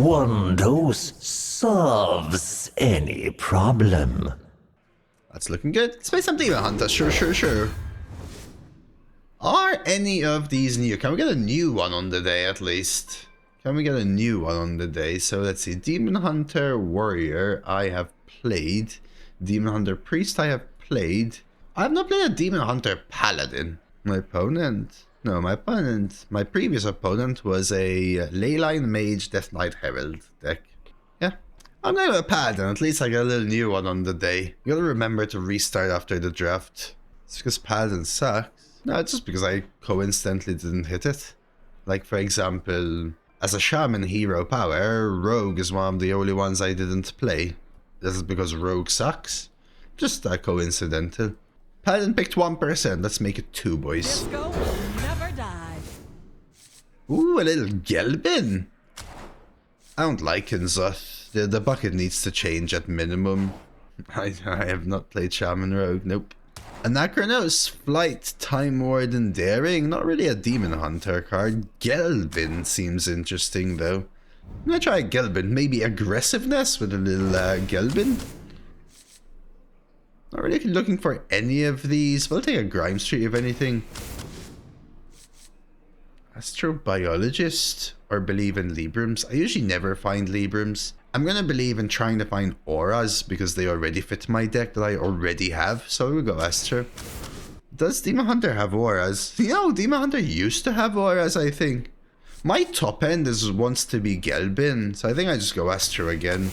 one dose solves any problem. That's looking good. Let's play some Demon Hunter. Sure. Are any of these new? Can we get a new one on the day at least? Can we get a new one on the day? So let's see. Demon Hunter Warrior, I have played. Demon Hunter Priest, I have played. I have not played a Demon Hunter Paladin. My previous opponent was a Leyline Mage Death Knight Herald deck. Yeah. I'm going with a Paladin. At least I got a little new one on the day. You gotta remember to restart after the draft. It's because Paladin sucks. No, it's just because I coincidentally didn't hit it. Like, for example, as a Shaman hero power, Rogue is one of the only ones I didn't play. This is because Rogue sucks. Just coincidental. Paladin picked 1%. Let's make it 2, boys. Disco will never die. Ooh, a little Gelbin. I don't like Inzoth. The bucket needs to change at minimum. I have not played Shaman Rogue. Nope. Anachronos, Flight, Time Warden, Daring. Not really a Demon Hunter card. Gelbin seems interesting though. I'm gonna try Gelbin. Maybe Aggressiveness with a little Gelbin. Not really looking for any of these. We'll take a Grime Street if anything. Astrobiologist or believe in Librams. I usually never find Librams. I'm gonna believe in trying to find auras because they already fit my deck that I already have. So we'll go Astro. Does Demon Hunter have auras? Demon Hunter used to have auras, I think. My top end wants to be Gelbin, so I think I just go Astro again.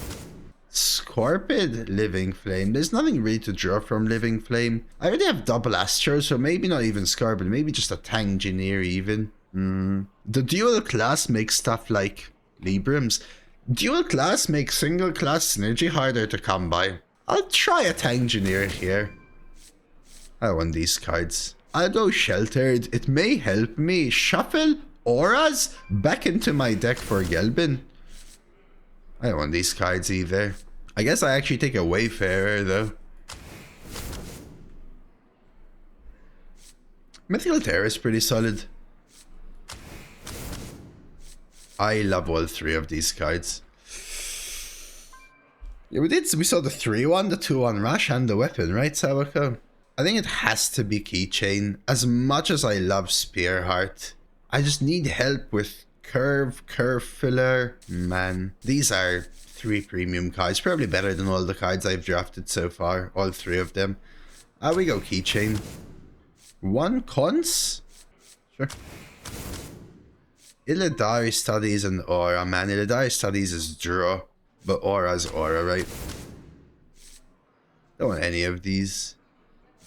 Scorpid, Living Flame. There's nothing really to draw from Living Flame. I already have double Astro, so maybe not even Scorpid, maybe just a Tangineer even. The dual class makes stuff like Librams. Dual class makes single class synergy harder to come by. I'll try a Tangineer here. I want these cards. I'll go Sheltered. It may help me shuffle auras back into my deck for Gelbin. I don't want these cards either. I guess I actually take a Wayfarer though. Mythical Terror is pretty solid. I love all 3 of these cards. Yeah, we saw the 3-1, the 2-1 Rush, and the weapon, right, Sawako? I think it has to be Keychain. As much as I love Spearheart, I just need help with Curve Filler. Man, these are 3 premium cards. Probably better than all the cards I've drafted so far. All 3 of them. We go Keychain. 1 Cons? Sure. Illidari Studies and Aura. Man, Illidari Studies is draw. But Aura's Aura, right? Don't want any of these.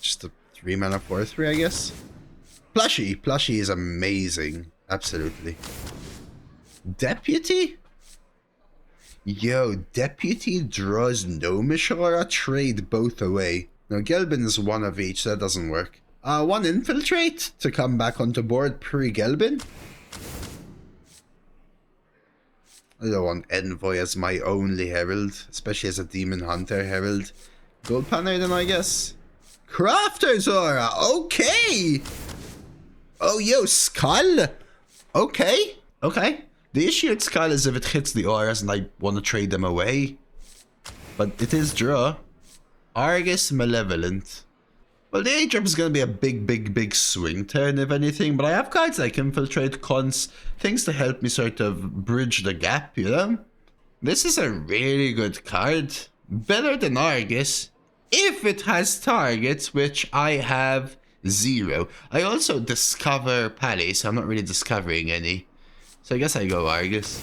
Just a 3 mana 4/3, I guess. Plushy. Plushy is amazing. Absolutely. Deputy? Yo, Deputy draws Gnomish Aura. Trade both away. Now, Gelbin is 1 of each. That doesn't work. 1 Infiltrate to come back onto board pre-Gelbin. I don't want Envoy as my only Herald, especially as a Demon Hunter Herald. Gold Panner then, I guess. Crafter's Aura, okay! Oh, yo, Skull! Okay. The issue with Skull is if it hits the auras and I want to trade them away. But it is draw. Argus Malevolent. Well, the 8-drop is going to be a big swing turn, if anything. But I have cards like Infiltrate, Cons, things to help me sort of bridge the gap, you know? This is a really good card. Better than Argus. If it has targets, which I have 0. I also discover Pally, so I'm not really discovering any. So I guess I go Argus.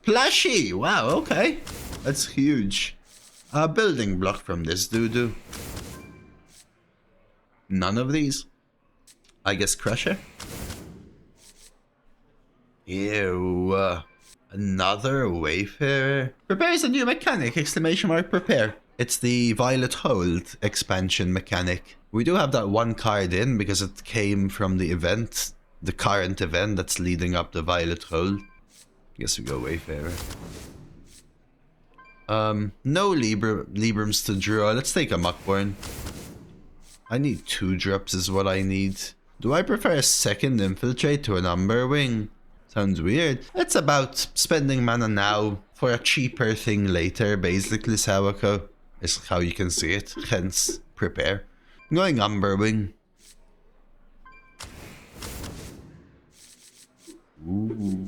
Plushy! Wow, okay. That's huge. A building block from this doo-doo. None of these. I guess Crusher. Ew. Another Wayfarer. Prepare is a new mechanic! Exclamation mark prepare. It's the Violet Hold expansion mechanic. We do have that 1 card in because it came from the event. The current event that's leading up the Violet Hold. Guess we go Wayfarer. No Librams to draw. Let's take a Muckborn. I need 2 drops is what I need. Do I prefer a second Infiltrate to an Umberwing? Sounds weird. It's about spending mana now for a cheaper thing later, basically, Sawako. Is how you can see it. Hence, prepare. I'm going Umberwing. Ooh.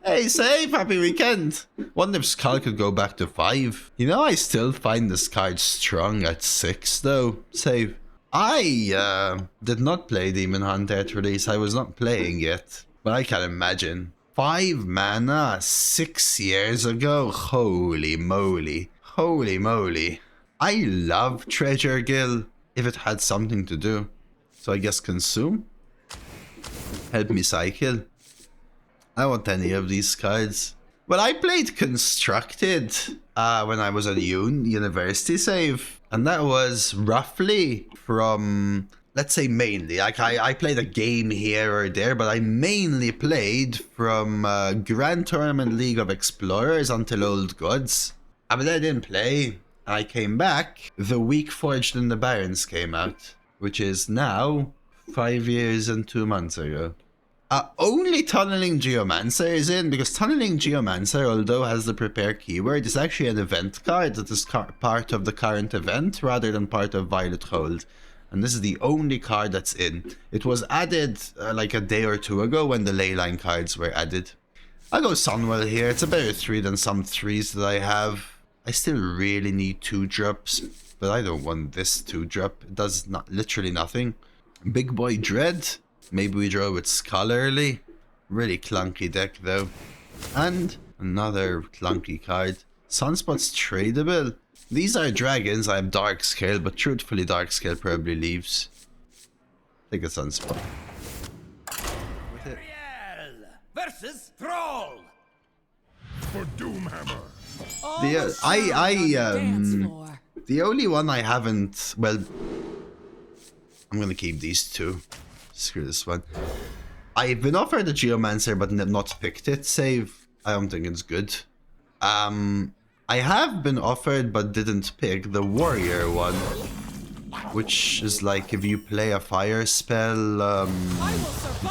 Hey, save! Happy weekend! Wonder if Skull could go back to 5. You know, I still find this card strong at 6, though. Save. I did not play Demon Hunter at release. I was not playing yet. But I can imagine. 5 mana 6 years ago? Holy moly. Holy moly. I love Treasure Guild if it had something to do. So I guess consume? Help me cycle. I don't want any of these cards. Well, I played Constructed when I was at university save. And that was roughly from, let's say mainly. Like I played a game here or there, but I mainly played from Grand Tournament League of Explorers until Old Gods. But I didn't play. I came back the week Forged in the Barrens came out, which is now 5 years and 2 months ago. Only Tunneling Geomancer is in, because Tunneling Geomancer, although has the prepare keyword, is actually an event card that is part of the current event rather than part of Violet Hold. And this is the only card that's in. It was added like a day or 2 ago when the Leyline cards were added. I'll go Sunwell here. It's a better 3 than some 3s that I have. I still really need 2-drops, but I don't want this 2-drop. It does literally nothing. Big Boy Dread. Maybe we draw with Skull early. Really clunky deck though. And another clunky card. Sunspot's tradable. These are dragons. I have Dark Scale, but truthfully Dark Scale probably leaves. Take a Sunspot. Ariel versus Thrall. For Doomhammer. The only one I haven't, well, I'm gonna keep these 2. Screw this one. I've been offered a Geomancer but not picked it. Save. I don't think it's good. I have been offered but didn't pick the Warrior one, which is like if you play a fire spell,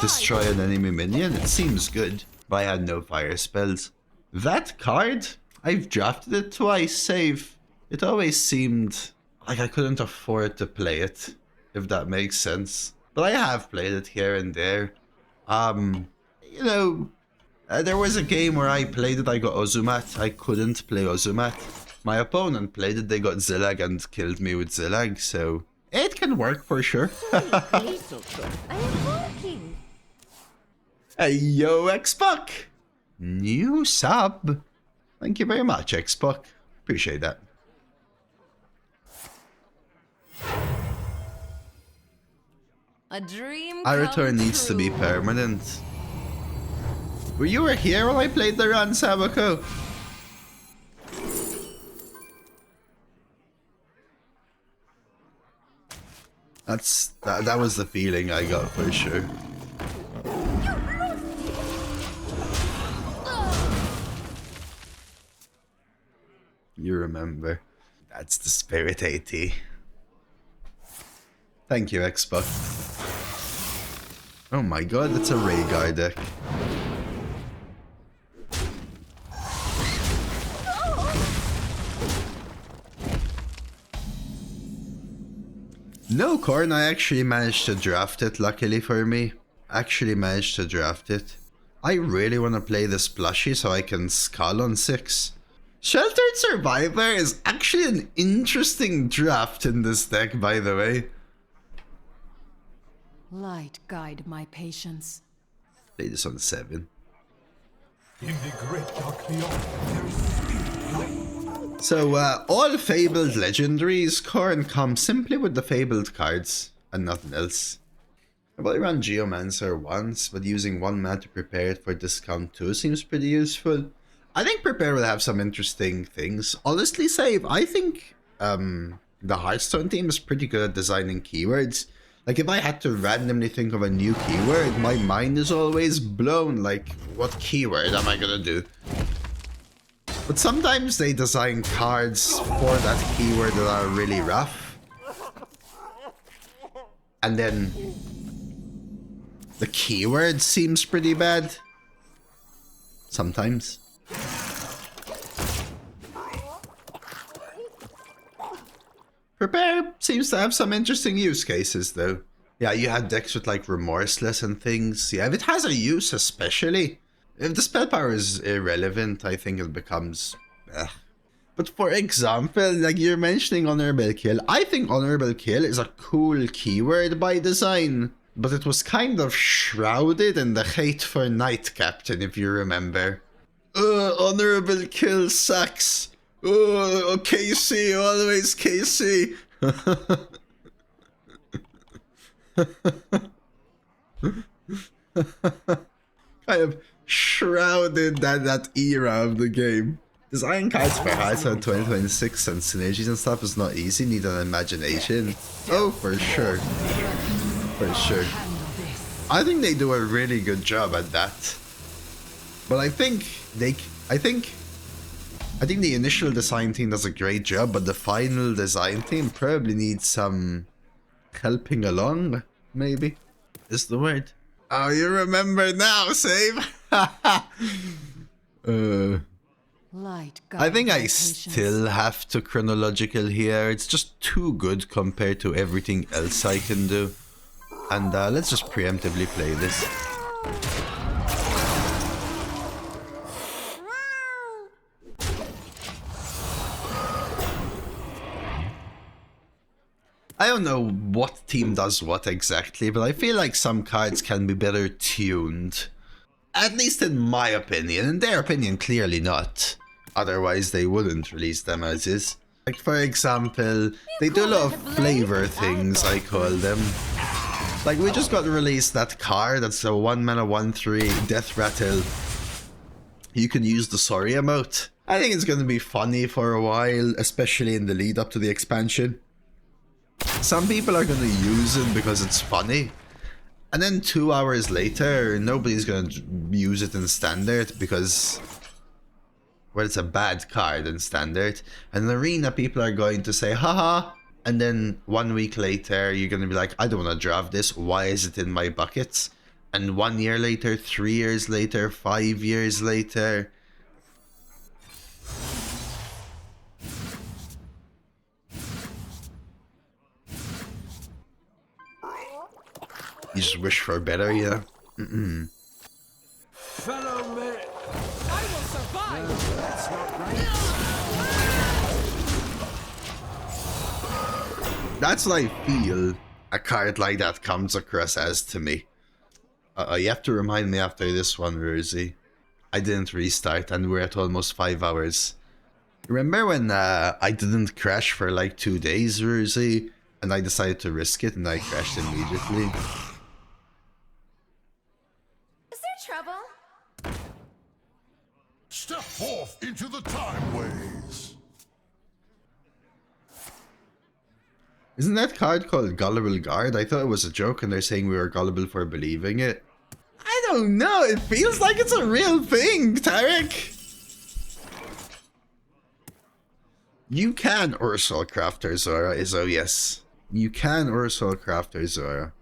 destroy an enemy minion. It seems good, but I had no fire spells. That card, I've drafted it twice. Save. It always seemed like I couldn't afford to play it, if that makes sense. But I have played it here and there. You know, there was a game where I played it, I got Ozumat. I couldn't play Ozumat. My opponent played it, they got Zillag and killed me with Zillag, so it can work for sure. I am working. Hey, yo, Xbox! New sub. Thank you very much, Xbox. Appreciate that. A dream. Our return needs to be permanent. You were here when I played the run, Sawako. That was the feeling I got for sure. You remember. That's the spirit, AT. Thank you, Xbox. Oh my god, it's a Rhaegar deck. No Corn, I actually managed to draft it, luckily for me. Actually managed to draft it. I really want to play this Plushy so I can Skull on 6. Sheltered Survivor is actually an interesting draft in this deck, by the way. Light guide my patience. Play this on 7. In the great dark beyond, there is still So, all Fabled Legendaries, Corn comes simply with the Fabled cards, and nothing else. I've only run Geomancer once, but using 1 mana to prepare it for discount 2 seems pretty useful. I think Prepare will have some interesting things. Honestly, Save, I think the Hearthstone team is pretty good at designing keywords. Like, if I had to randomly think of a new keyword, my mind is always blown. Like, what keyword am I gonna do? But sometimes they design cards for that keyword that are really rough. And then the keyword seems pretty bad. sometimes. Prepare seems to have some interesting use cases though. Yeah, you had decks with like remorseless and things. Yeah, if it has a use especially. If the spell power is irrelevant, I think it becomes... But for example, like you're mentioning Honorable Kill, I think Honorable Kill is a cool keyword by design. But it was kind of shrouded in the hate for Knight Captain, if you remember. Honorable Kill sucks. KC, always KC. Kind of shrouded that era of the game. Design cards for Hearthstone 2026 and synergies and stuff is not easy, need an imagination. Oh, for sure. For sure. I think they do a really good job at that. But I think the initial design team does a great job, but the final design team probably needs some helping along, maybe, is the word. Oh, you remember now, Save? Light I think guide I my patience. still have to chronological here. It's just too good compared to everything else I can do. And let's just preemptively play this. I don't know what team does what exactly, but I feel like some cards can be better tuned. At least in my opinion. In their opinion, clearly not. Otherwise, they wouldn't release them as is. Like, for example, they do a lot of flavor things, I call them. Like, we just got released that card that's a 1-mana 1/3 Death Rattle. You can use the Sorry emote. I think it's going to be funny for a while, especially in the lead up to the expansion. Some people are going to use it because it's funny. And then 2 hours later, nobody's going to use it in Standard because... well, it's a bad card in Standard. And in Arena, people are going to say, haha. And then 1 week later, you're going to be like, I don't want to draft this. Why is it in my buckets? And 1 year later, 3 years later, 5 years later... you just wish for better, yeah? Fellow men, I will survive. No, that's not right. That's what I feel a card like that comes across as to me. You have to remind me after this one, Rosie. I didn't restart and we're at almost 5 hours. Remember when I didn't crash for like 2 days, Rosie? And I decided to risk it and I crashed immediately. Is there trouble? Step forth into the time ways. Isn't that card called Gullible Guard? I thought it was a joke and they're saying we were gullible for believing it. I don't know, it feels like it's a real thing, Tarek. You can Ursol Crafter Zora, Izzo, yes. You can Ursol Crafter Zora.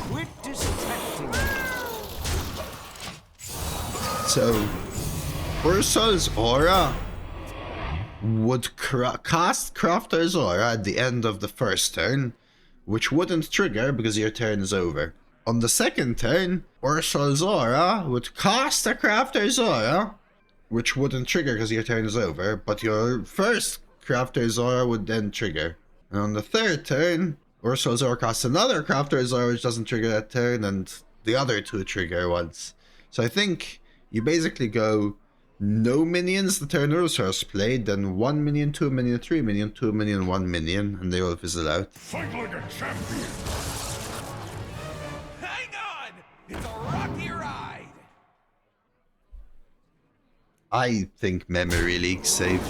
Quit distracting. So, Ursol's Aura would cast Crafter's Aura at the end of the first turn, which wouldn't trigger because your turn is over. On the second turn, Ursol's Aura would cast a Crafter's Aura, which wouldn't trigger because your turn is over, but your first Crafter's Aura would then trigger. And on the third turn, Ursol's Aura casts another Crafter's Aura, which doesn't trigger that turn, and the other two trigger once. So I think you basically go no minions the turn Ursol's played, then 1 minion, 2 minion, 3 minion, 2 minion, 1 minion, and they all fizzle out. Fight like a champion. Hang on! It's a rocky ride! I think Memory League safe.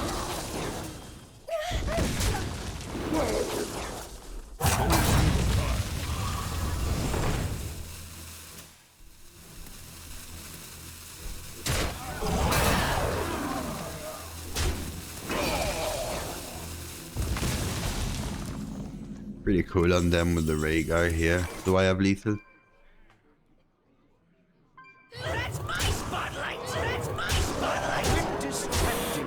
Pretty cool on them with the Rhaegar here. Do I have lethal? That's my spotlight! That's my spotlight! Distracting.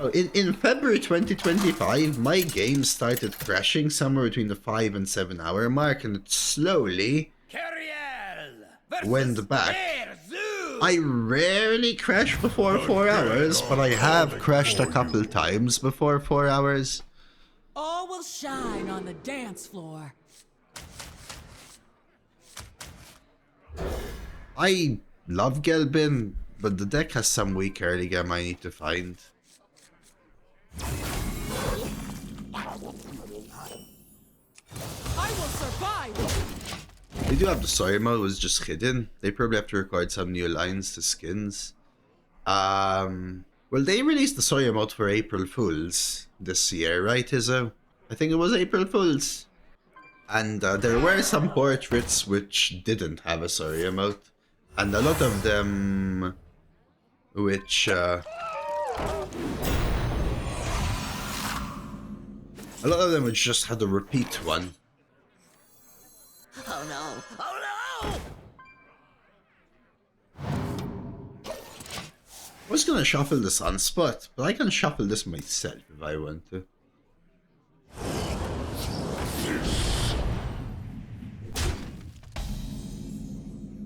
Oh, in February 2025, my game started crashing somewhere between the 5 and 7 hour mark, and it slowly went back. I rarely crash before 4 hours, but I have crashed a couple times before 4 hours. All will shine on the dance floor. I love Gelbin, but the deck has some weak early game I need to find. I will survive. They do have the story mode, was just hidden. They probably have to record some new lines to skins. Well, they released the story mode for April Fools this year, right, Izzo? I think it was April Fools. And there were some portraits which didn't have a story emote. And a lot of them which just had a repeat one. Oh no! Oh no! I was gonna shuffle the Sunspot, but I can shuffle this myself if I want to.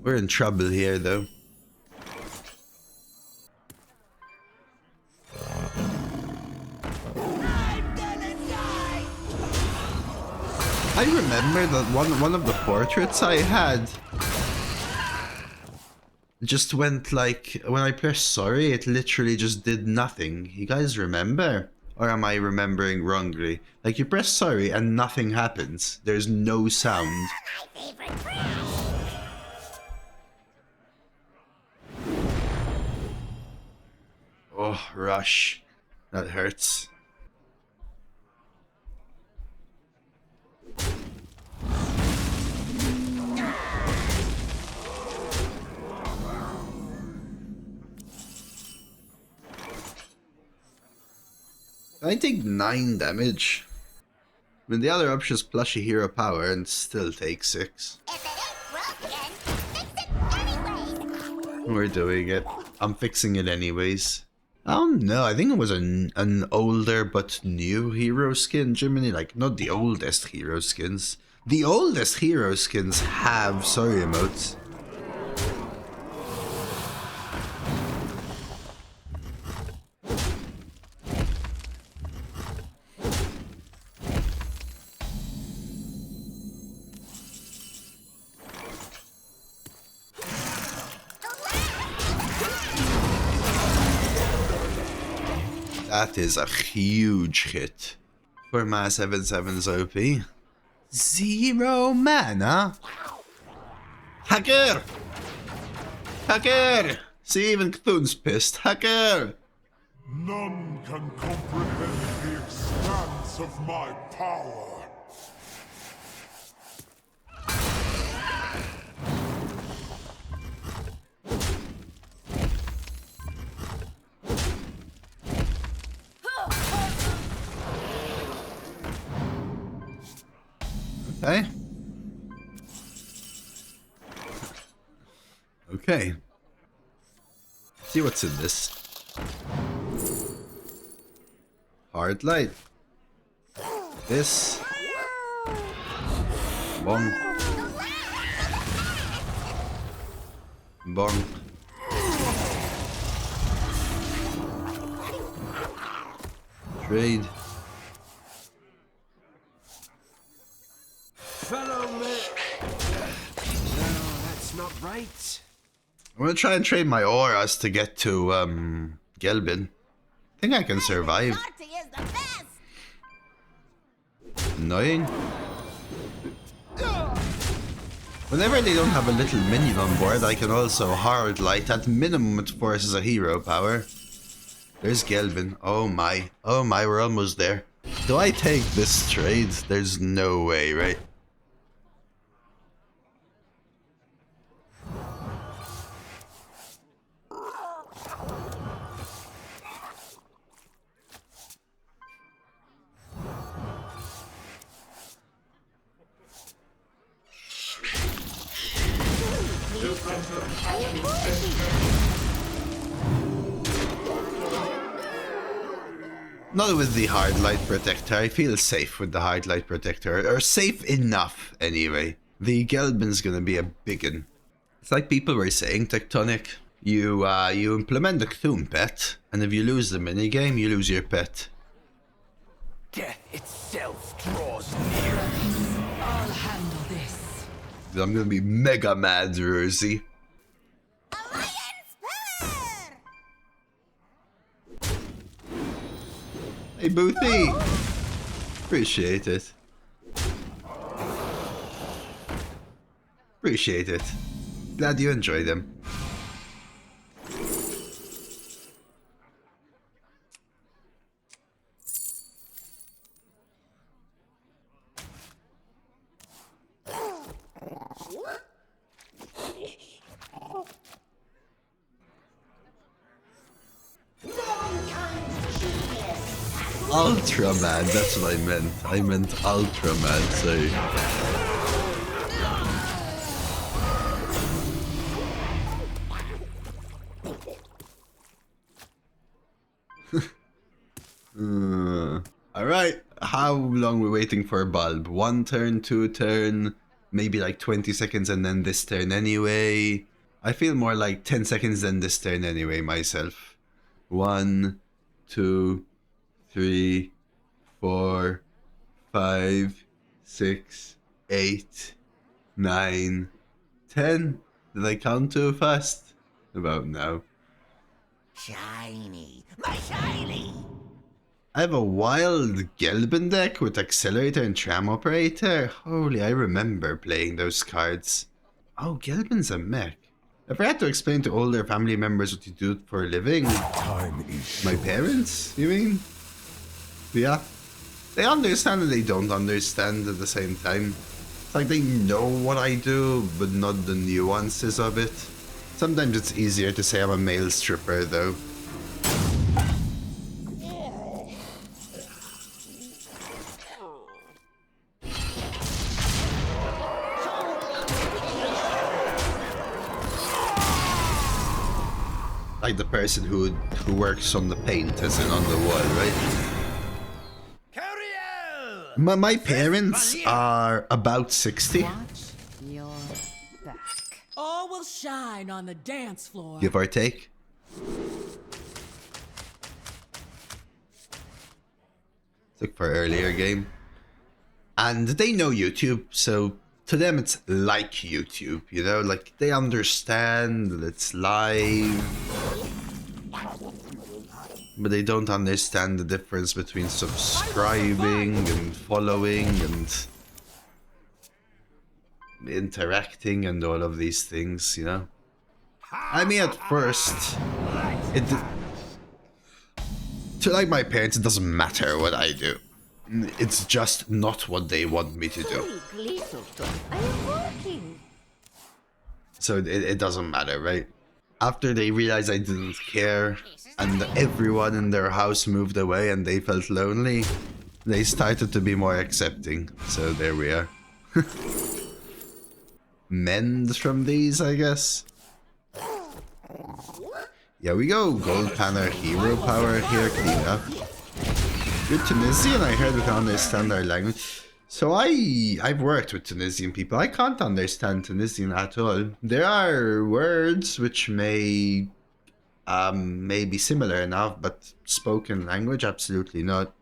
We're in trouble here, though. I remember that one of the portraits I had just went like, when I pressed sorry, it literally just did nothing. You guys remember? Or am I remembering wrongly? Like, you press sorry and nothing happens. There's no sound. Oh, rush. That hurts. I take 9 damage. I mean, the other option is Plushy Hero Power and still take 6. If it ain't broken, fix it anyways. We're doing it. I'm fixing it anyways. I don't know, I think it was an older but new hero skin, Jiminy. Like, not the oldest hero skins. The oldest hero skins have sorry emotes. That is a huge hit for my 7/7's OP. 0 mana? Hacker! Hacker! See, even Cthulhu's pissed. Hacker! None can comprehend the expanse of my power. Okay. Okay. See what's in this. Hard light. This. Bong. Bong. Trade. Fellow man. No, that's not right. I'm gonna try and trade my auras to get to Gelbin. I think I can survive. Naughty is the best. Annoying. Whenever they don't have a little minion on board, I can also hard light. At minimum, it forces a hero power. There's Gelbin. Oh my, we're almost there. Do I take this trade? There's no way, right? I am working. Not with the hard light protector. I feel safe with the hard light protector, or safe enough anyway. The Gelbin's gonna be a biggin. It's like people were saying, Tectonic. You implement the Cthulhu pet, and if you lose the minigame, you lose your pet. Death itself draws near. I'll handle this. I'm gonna be mega mad, Rosie. Alliance power! Hey, Boothie! Appreciate it. Appreciate it. Glad you enjoy them. Ultraman, that's what I meant. I meant Ultraman, sorry. Alright, how long we waiting for a bulb? 1 turn, 2 turn, maybe like 20 seconds and then this turn anyway. I feel more like 10 seconds than this turn anyway myself. 1, 2, 3, 4, 5, 6, 8, 9, 10. Did I count too fast? About now. Shiny, my shiny. I have a wild Gelbin deck with Accelerator and Tram Operator. Holy, I remember playing those cards. Oh, Gelbin's a mech. If I had to explain to older family members what you do for a living... Time is My parents, you mean? Yeah. They understand and they don't understand at the same time. It's like they know what I do, but not the nuances of it. Sometimes it's easier to say I'm a male stripper, though. Like the person who works on the paint, as in on the wall, right? Curiel! My parents are about 60, Watch your back. All will shine on the dance floor. give or take. Look for earlier game. And they know YouTube, so to them it's like YouTube, you know? Like, they understand that it's live. But they don't understand the difference between subscribing and following and interacting and all of these things, you know? I mean, at first, to like my parents, it doesn't matter what I do. It's just not what they want me to do. I am working. So it doesn't matter, right? After they realized I didn't care and everyone in their house moved away and they felt lonely, they started to be more accepting. So there we are. Mend from these, I guess. Yeah, we go. Gold Panner, hero power here, clean up. Good Tunisian, I heard we can understand our language. So I've worked with Tunisian people. I can't understand Tunisian at all. There are words which may be similar enough, but spoken language, absolutely not.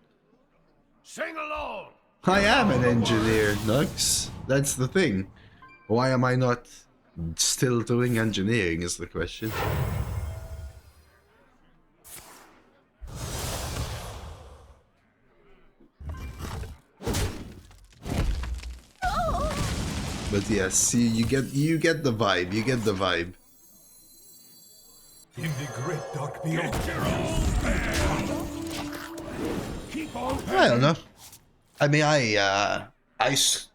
Sing along! I am an engineer, Nux. That's the thing. Why am I not still doing engineering is the question. But yes, see, you get the vibe. You get the vibe. in the great dark beyond. Keep on. I don't know. I mean, I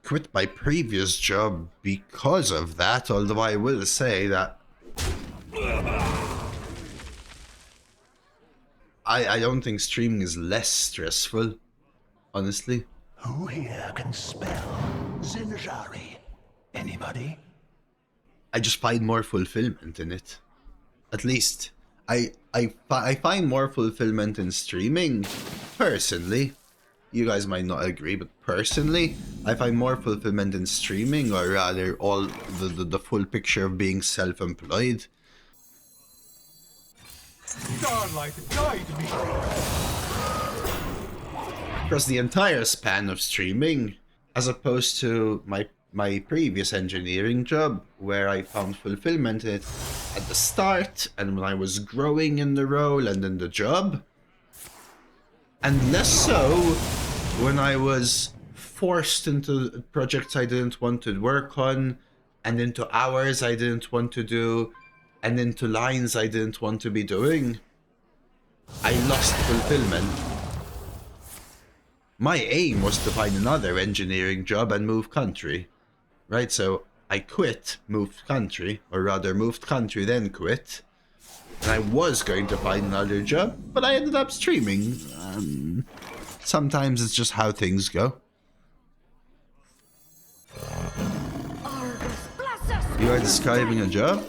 quit my previous job because of that. Although I will say that I don't think streaming is less stressful. Honestly. Who here can spell Zinjari? Anybody? I just find more fulfillment in it. At least I find more fulfillment in streaming, personally. You guys might not agree, but personally, I find more fulfillment in streaming, or rather all the full picture of being self-employed. Starlight, guide me. Across the entire span of streaming, as opposed to my previous engineering job, where I found fulfillment in it at the start and when I was growing in the role and in the job, and less so when I was forced into projects I didn't want to work on, and into hours I didn't want to do, and into lines I didn't want to be doing. I lost fulfillment. My aim was to find another engineering job and move country, right? So I quit, moved country, or rather moved country then quit, and I was going to find another job, but I ended up streaming. Sometimes it's just how things go. You are describing a job?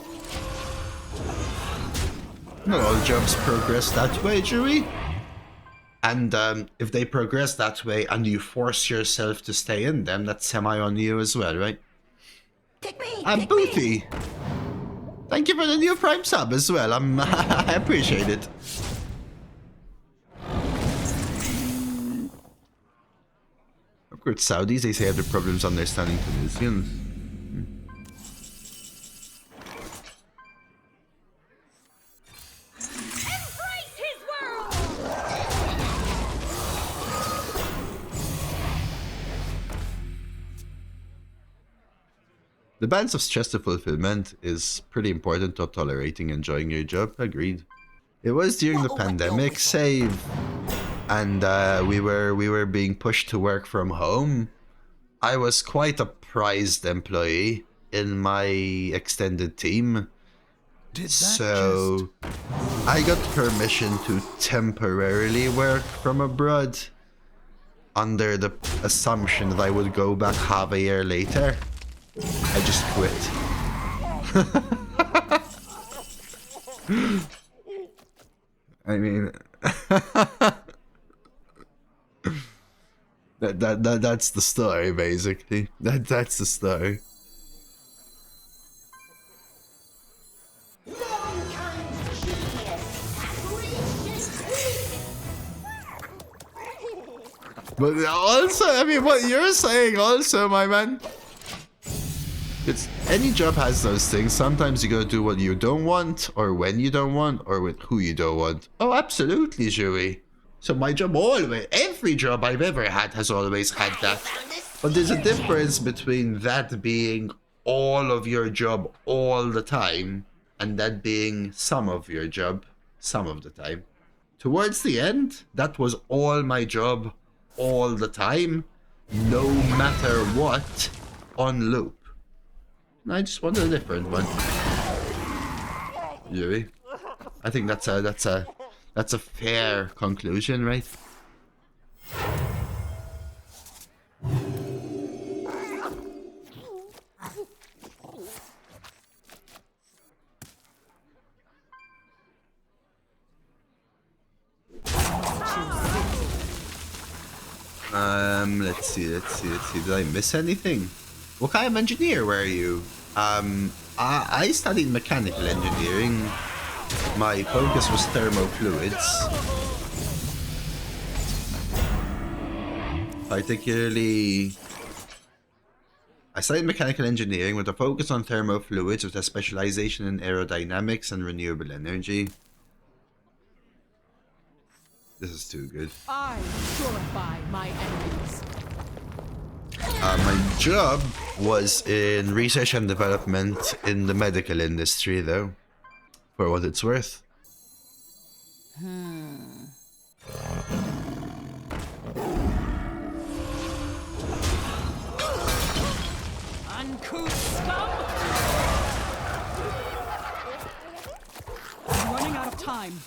Not all jobs progress that way, Joey. And if they progress that way and you force yourself to stay in them, that's semi on you as well, right? And Booty, thank you for the new Prime sub as well. I appreciate it. Of course, Saudis, they say have their problems understanding Tunisians. The balance of stress to fulfillment is pretty important to tolerating enjoying your job. Agreed. It was during the pandemic, save, and we were being pushed to work from home. I was quite a prized employee in my extended team, so I got permission to temporarily work from abroad under the assumption that I would go back half a year later. I just quit. I mean, that's the story, basically. That's the story. But also, I mean, what you're saying also, my man. It's, any job has those things. Sometimes you gotta do what you don't want, or when you don't want, or with who you don't want. Oh, absolutely, Joey. So my job always, every job I've ever had has always had that. But there's a difference between that being all of your job all the time, and that being some of your job some of the time. Towards the end, that was all my job all the time, no matter what, on loop. I just wanted a different one. Joey, I think that's a fair conclusion, right? Let's see. Did I miss anything? What kind of engineer were you? I studied mechanical engineering. My focus was thermofluids. Particularly, I studied mechanical engineering with a focus on thermofluids with a specialization in aerodynamics and renewable energy. This is too good. I purify my enemies. My job was in research and development in the medical industry, though, for what it's worth. Uncouth scum! I'm running out of time.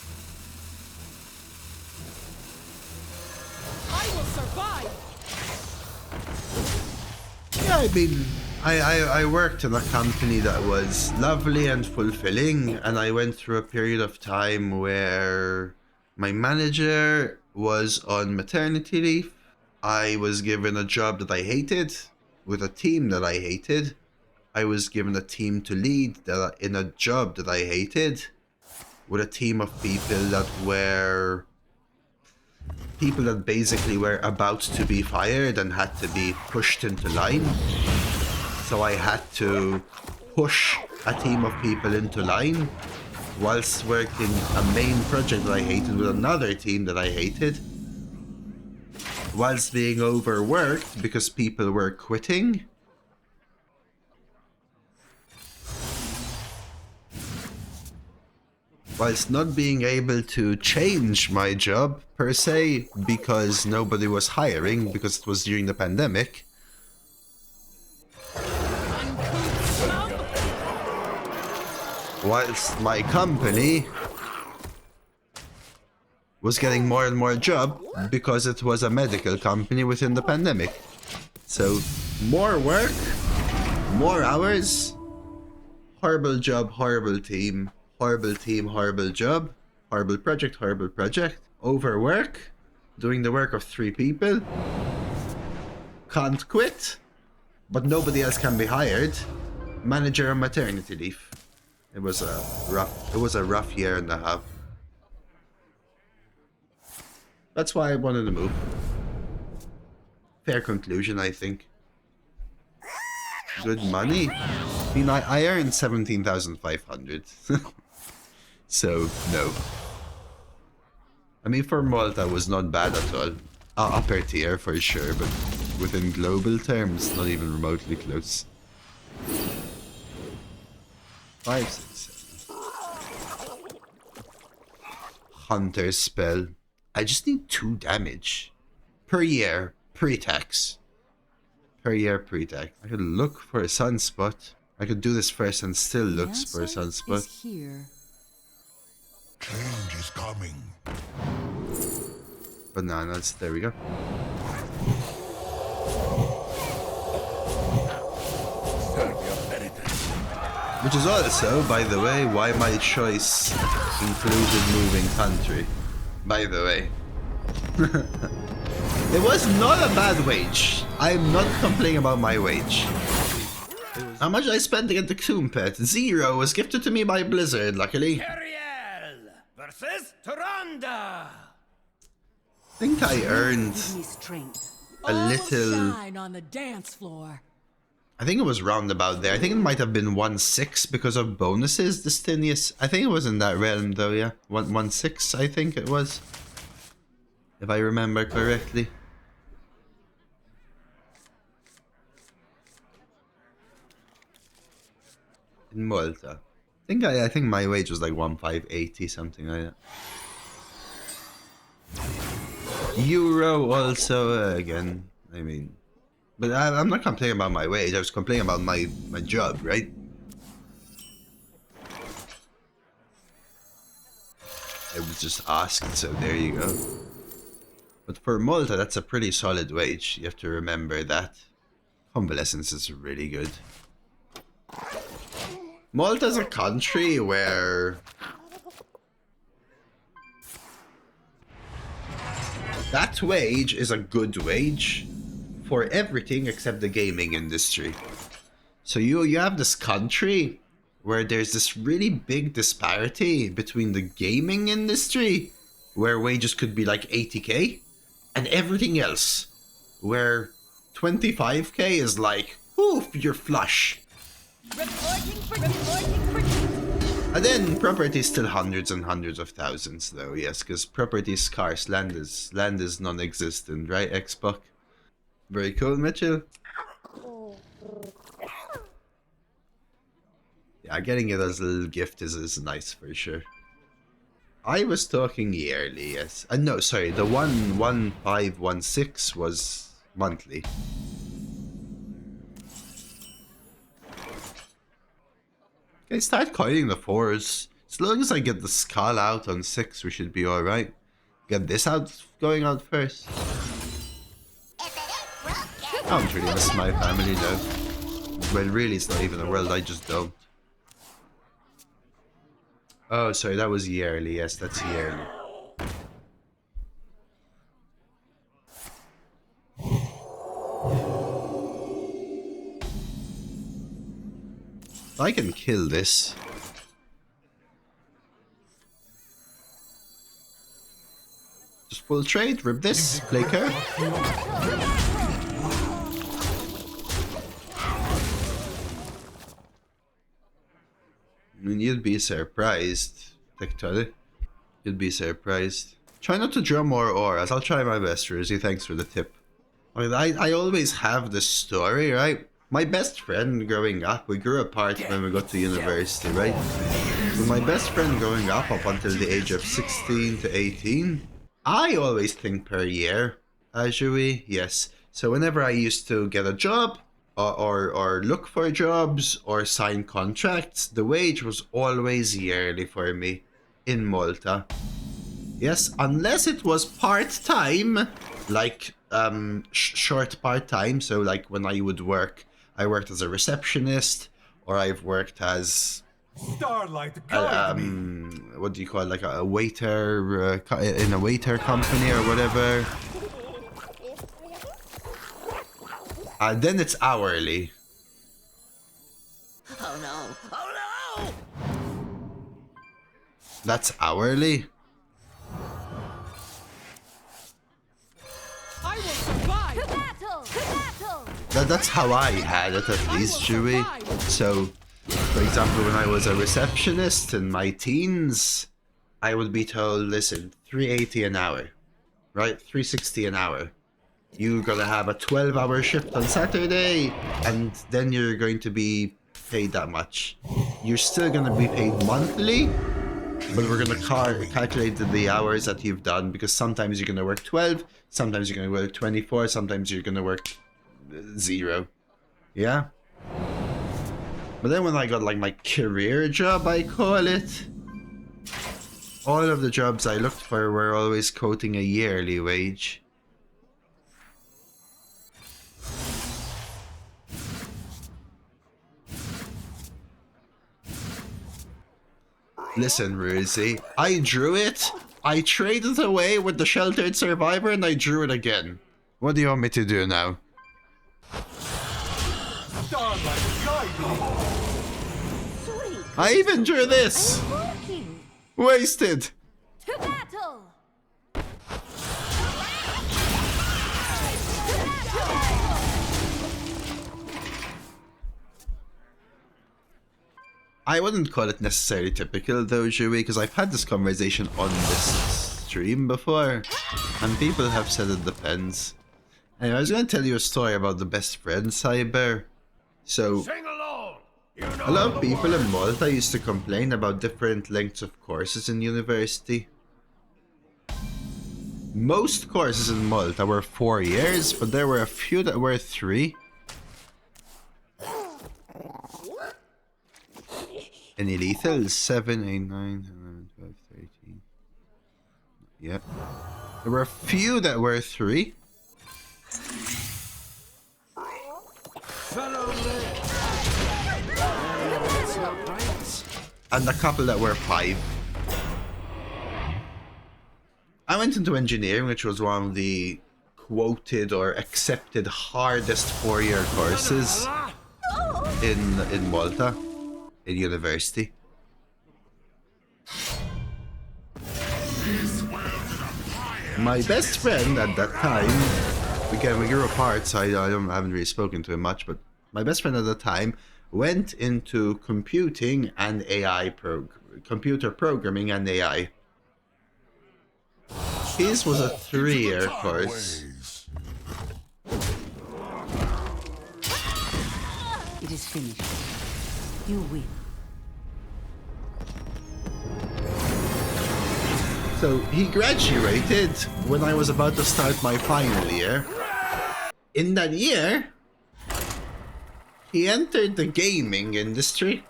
I will survive! Yeah, I mean, I worked in a company that was lovely and fulfilling, and I went through a period of time where my manager was on maternity leave. I was given a job that I hated with a team that I hated. I was given a team to lead in a job that I hated with a team of people that were people that basically were about to be fired and had to be pushed into line. So I had to push a team of people into line whilst working a main project that I hated with another team that I hated, whilst being overworked because people were quitting. Whilst not being able to change my job per se because nobody was hiring because it was during the pandemic. Whilst my company was getting more and more job because it was a medical company within the pandemic. So more work, more hours, horrible job, horrible team, horrible job, horrible project, overwork, doing the work of 3 people, can't quit, but nobody else can be hired, manager on maternity leave. It was a rough year and a half. That's why I wanted to move. Fair conclusion, I think. Good money. I mean, I earned 17,500. So, no. I mean, for Malta, was not bad at all. Upper tier for sure, but within global terms, not even remotely close. 5, 6, 7. Hunter spell. I just need 2 damage. Per year, pre-tax. Per year, pre-tax. I could look for a sunspot. I could do this first and still looks for a sunspot. Here. Change is coming. Bananas, there we go. Which is also, by the way, why my choice included moving country. By the way. It was not a bad wage. I'm not complaining about my wage. How much I spent to get the Tomb Pet? 0 was gifted to me by Blizzard, luckily. Ariel versus Taronda. I think I earned a little... Shine on the dance floor. I think it was roundabout there. I think it might have been 1-6 because of bonuses, Destinius. I think it was in that realm though, yeah. 1-6, I think it was. If I remember correctly. In Malta. I think my wage was like 1,580, something like that. Euro also, again, I mean... But I'm not complaining about my wage, I was complaining about my job, right? I was just asked, so there you go. But for Malta, that's a pretty solid wage. You have to remember that. Convalescence is really good. Malta's a country where... that wage is a good wage for everything except the gaming industry. So you have this country where there's this really big disparity between the gaming industry, where wages could be like 80k, and everything else, where 25k is like, oof, you're flush. And then property is still hundreds and hundreds of thousands though, yes, because property is scarce, land is non-existent, right, Xbox? Very cool, Mitchell. Yeah, getting it as a little gift is nice for sure. I was talking yearly, yes. No, sorry, the 11516 was monthly. Okay, start coining the 4s. As long as I get the skull out on 6, we should be alright. Get this going out first. I don't really miss my family though. Well, really, it's not even a world, I just don't. Oh, sorry, that was yearly. Yes, that's yearly. I can kill this. Just full trade, rip this, play care. I mean, you'd be surprised, Tectonic. You'd be surprised. Try not to draw more auras. I'll try my best, Ruzy. Thanks for the tip. I mean, I always have this story, right? My best friend growing up, we grew apart when we got to university, right? But my best friend growing up until the age of 16 to 18, I always think per year. Ajui, yes. So whenever I used to get a job, or look for jobs, or sign contracts, the wage was always yearly for me in Malta. Yes, unless it was part-time, like short part-time, so like when I would work, I worked as a receptionist, or I've worked as Starlight, guide me. what do you call it, like a waiter in a waiter company or whatever. Then it's hourly. Oh no! Oh no! That's hourly. I will survive. To battle! To battle! That's how I had it, at least, Chewie. So, for example, when I was a receptionist in my teens, I would be told, listen, 380 an hour, right? 360 an hour. You're gonna have a 12-hour shift on Saturday, and then you're going to be paid that much. You're still gonna be paid monthly, but we're gonna calculate the hours that you've done, because sometimes you're gonna work 12, sometimes you're gonna work 24, sometimes you're gonna work 0. Yeah? But then when I got like my career job, I call it, all of the jobs I looked for were always quoting a yearly wage. Listen, Ruzy, I drew it, I traded away with the Sheltered Survivor, and I drew it again. What do you want me to do now? Starlight, guide me. Sweet! I even drew this! Working! Wasted! To battle! I wouldn't call it necessarily typical though, Chewie, because I've had this conversation on this stream before, and people have said it depends. Anyway, I was going to tell you a story about the best friend, Cyber. So, Sing along. You know a lot of the people words. in Malta used to complain about different lengths of courses in university. Most courses in Malta were 4 years, but there were a few that were 3. Any lethal? 7, 8, 9, 11, 12, 13. Yeah. There were a few that were 3. And a couple that were 5. I went into engineering, which was one of the quoted or accepted hardest 4-year courses in Malta, in university. My best friend at that time, again, we grew apart, so I haven't really spoken to him much, but my best friend at the time went into computing and AI, computer programming and AI. His was a 3-year course. It is finished. You win. So he graduated when I was about to start my final year. In that year, he entered the gaming industry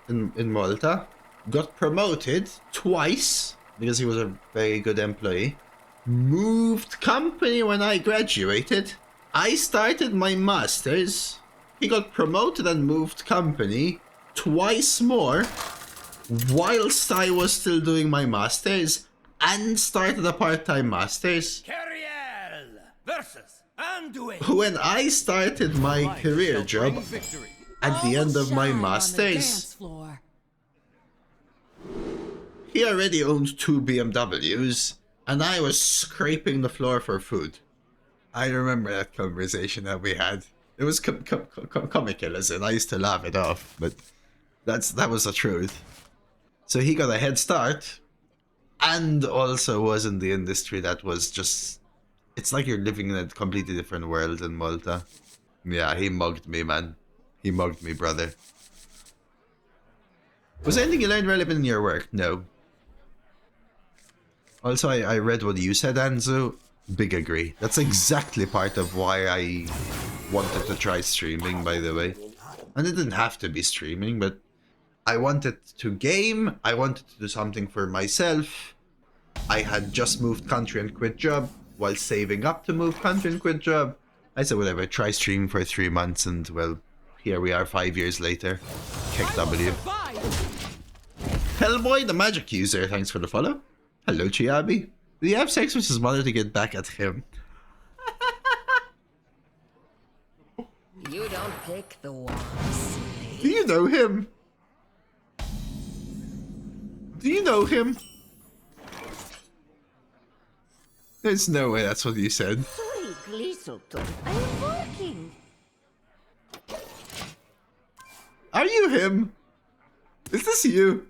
in Malta, got promoted twice because he was a very good employee, moved company when I graduated. I started my master's he got promoted and moved company twice more whilst I was still doing my masters and started a part-time masters. Cariel versus Anduin. When I started my career job at the end of my Shine on the masters, dance floor. he already owned 2 BMWs and I was scraping the floor for food. I remember that conversation that we had. It was comical, as in I used to laugh it off, but that was the truth. So he got a head start, and also was in the industry that was just... It's like you're living in a completely different world in Malta. Yeah, he mugged me, man. He mugged me, brother. Was anything you learned relevant in your work? No. Also, I read what you said, Anzu. Big agree. That's exactly part of why I wanted to try streaming, by the way. And it didn't have to be streaming, but I wanted to game. I wanted to do something for myself. I had just moved country and quit job while saving up to move country and quit job. I said, whatever, try streaming for 3 months, and well, here we are 5 years later. Kick W. Hellboy, the magic user, thanks for the follow. Hello, Chiabi. Did he have sex with his mother to get back at him? You don't pick the ones. Do you know him? Do you know him? There's no way that's what you said. Sorry, Glisotto. I am working. Are you him? Is this you?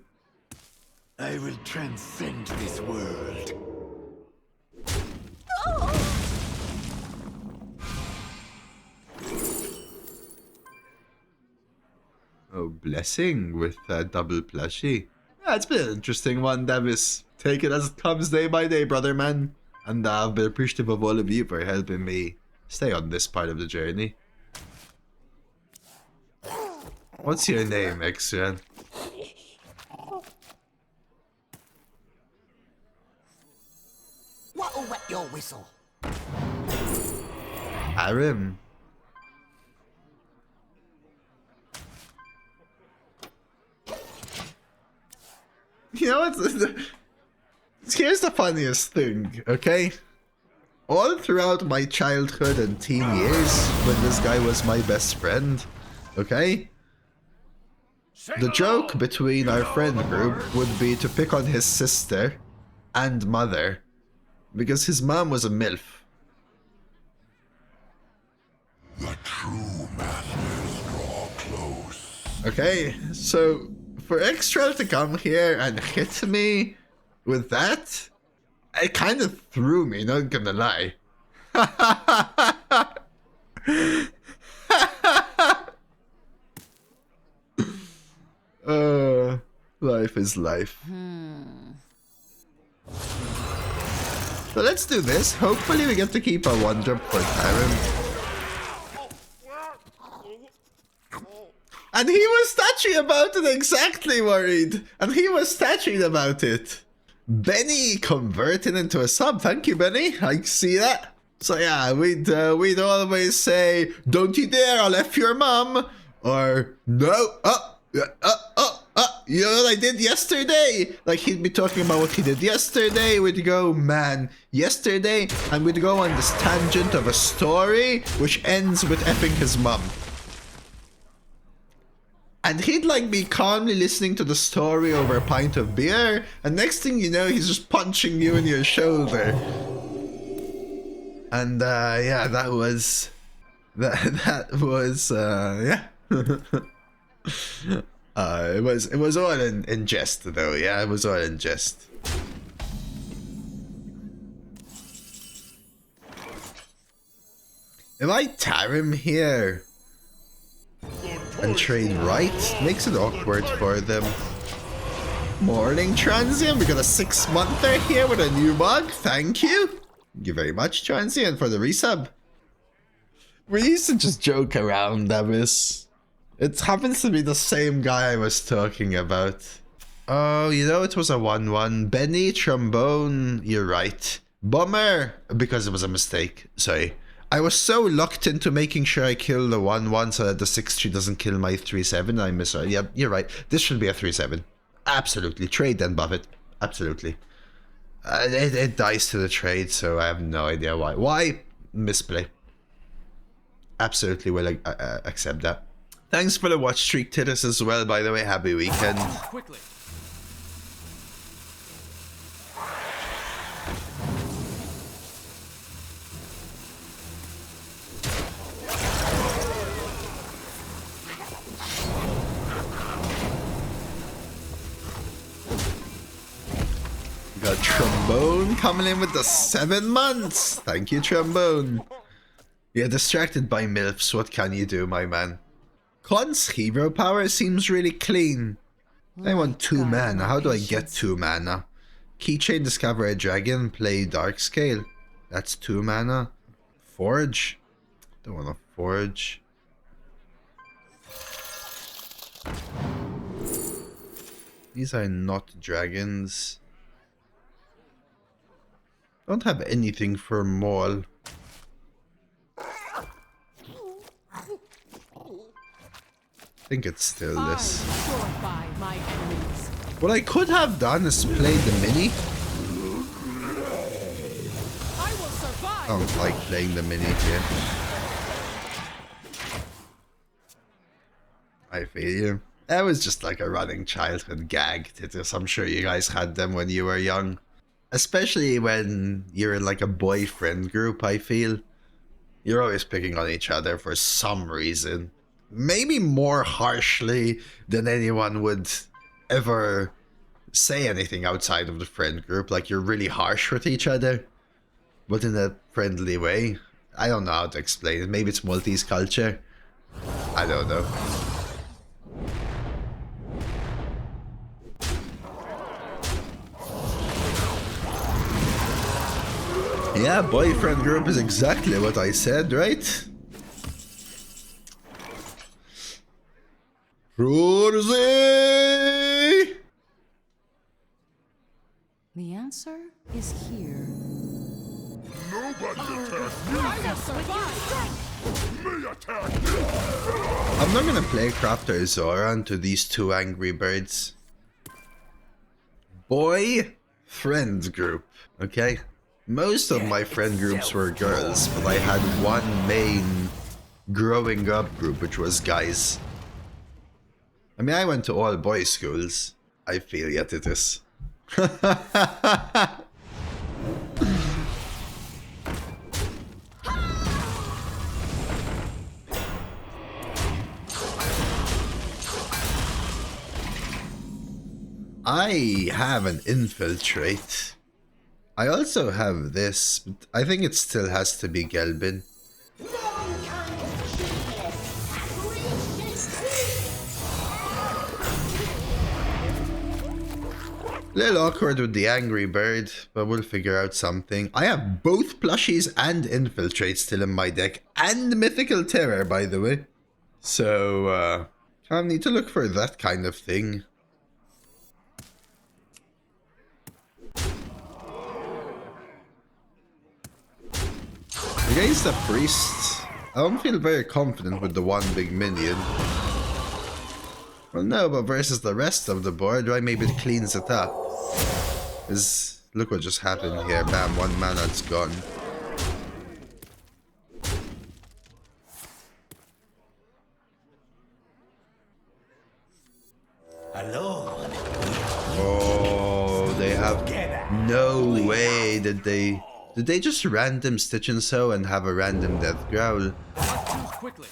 I will transcend this world. Oh, blessing with double Plushy. Yeah, it's been an interesting one, Davis. Take it as it comes day by day, brother man. And I've been appreciative of all of you for helping me stay on this part of the journey. What's your name, Exran? What'll wet your whistle? Arim. You know what? Here's the funniest thing, okay? All throughout my childhood and teen years, when this guy was my best friend, okay? The joke between our friend group would be to pick on his sister and mother, because his mom was a MILF. The true masters draw close. Okay, so for Extra to come here and hit me with that, it kind of threw me, not gonna lie. Life is life. So let's do this. Hopefully we get to keep a 1-drop for Tyron. And he was touchy about it, exactly worried. And he was touchy about it. Benny converted into a sub. Thank you, Benny. I see that. So yeah, we'd always say, don't you dare, I'll F your mom. Or, no, you know what I did yesterday? Like, he'd be talking about what he did yesterday. We'd go, man, yesterday. And we'd go on this tangent of a story, which ends with effing his mom. And he'd like be calmly listening to the story over a pint of beer, and next thing you know, he's just punching you in your shoulder. And yeah, that was yeah. It was all in jest though. Yeah, it was all in jest. If I tar him here and train right, makes it awkward for them. Morning, Transient. We got a 6-monther here with a new mug. Thank you. Thank you very much, Transient, for the resub. We used to just joke around, Davis. It happens to be the same guy I was talking about. Oh, you know, it was a 1-1. Benny, trombone, you're right. Bummer, because it was a mistake. Sorry. I was so locked into making sure I kill the 1/1 so that the 6/3 doesn't kill my 3/7. I misread. Yeah, you're right. This should be a 3/7. Absolutely. Trade then, Buffett. Absolutely. It dies to the trade, so I have no idea why. Why? Misplay. Absolutely will accept that. Thanks for the watch streak, Titus, as well, by the way. Happy weekend. Quickly. Got Trombone coming in with the 7 months. Thank you, Trombone. Yeah, distracted by MILFs. What can you do, my man? Con's hero power seems really clean. I want 2 mana. How do I get 2 mana? Keychain, discover a dragon, play Darkscale. That's 2 mana. Forge. Don't want to forge. These are not dragons. Don't have anything for Maul. I think it's still this. What I could have done is played the mini. I don't like playing the mini here. I feel you. That was just like a running childhood gag, Titus. I'm sure you guys had them when you were young. Especially when you're in like a boyfriend group, I feel. You're always picking on each other for some reason. Maybe more harshly than anyone would ever say anything outside of the friend group. Like you're really harsh with each other, but in a friendly way. I don't know how to explain it. Maybe it's Maltese culture. I don't know. Yeah, boyfriend group is exactly what I said, right? Rosie! The answer is here. Nobody attack me! I will survive! Me attack you! I'm not gonna play Crafter Zora into these 2 angry birds. Boy friend group, okay? Most of my friend groups were girls, but I had one main growing up group, which was guys. I mean, I went to all boys schools. I feel yet it is. I have an infiltrate. I also have this, but I think it still has to be Gelbin. Little awkward with the angry bird, but we'll figure out something. I have both plushies and infiltrate still in my deck, and mythical terror, by the way. So, I need to look for that kind of thing. Against the priest, I don't feel very confident with the one big minion. Well, no, but versus the rest of the board, right? Maybe it cleans it up. Look what just happened here. Bam, 1 mana, it's gone. Hello. Oh, they have no way that they... Did they just random Stitch and Sew and have a random Death Growl? Quickly.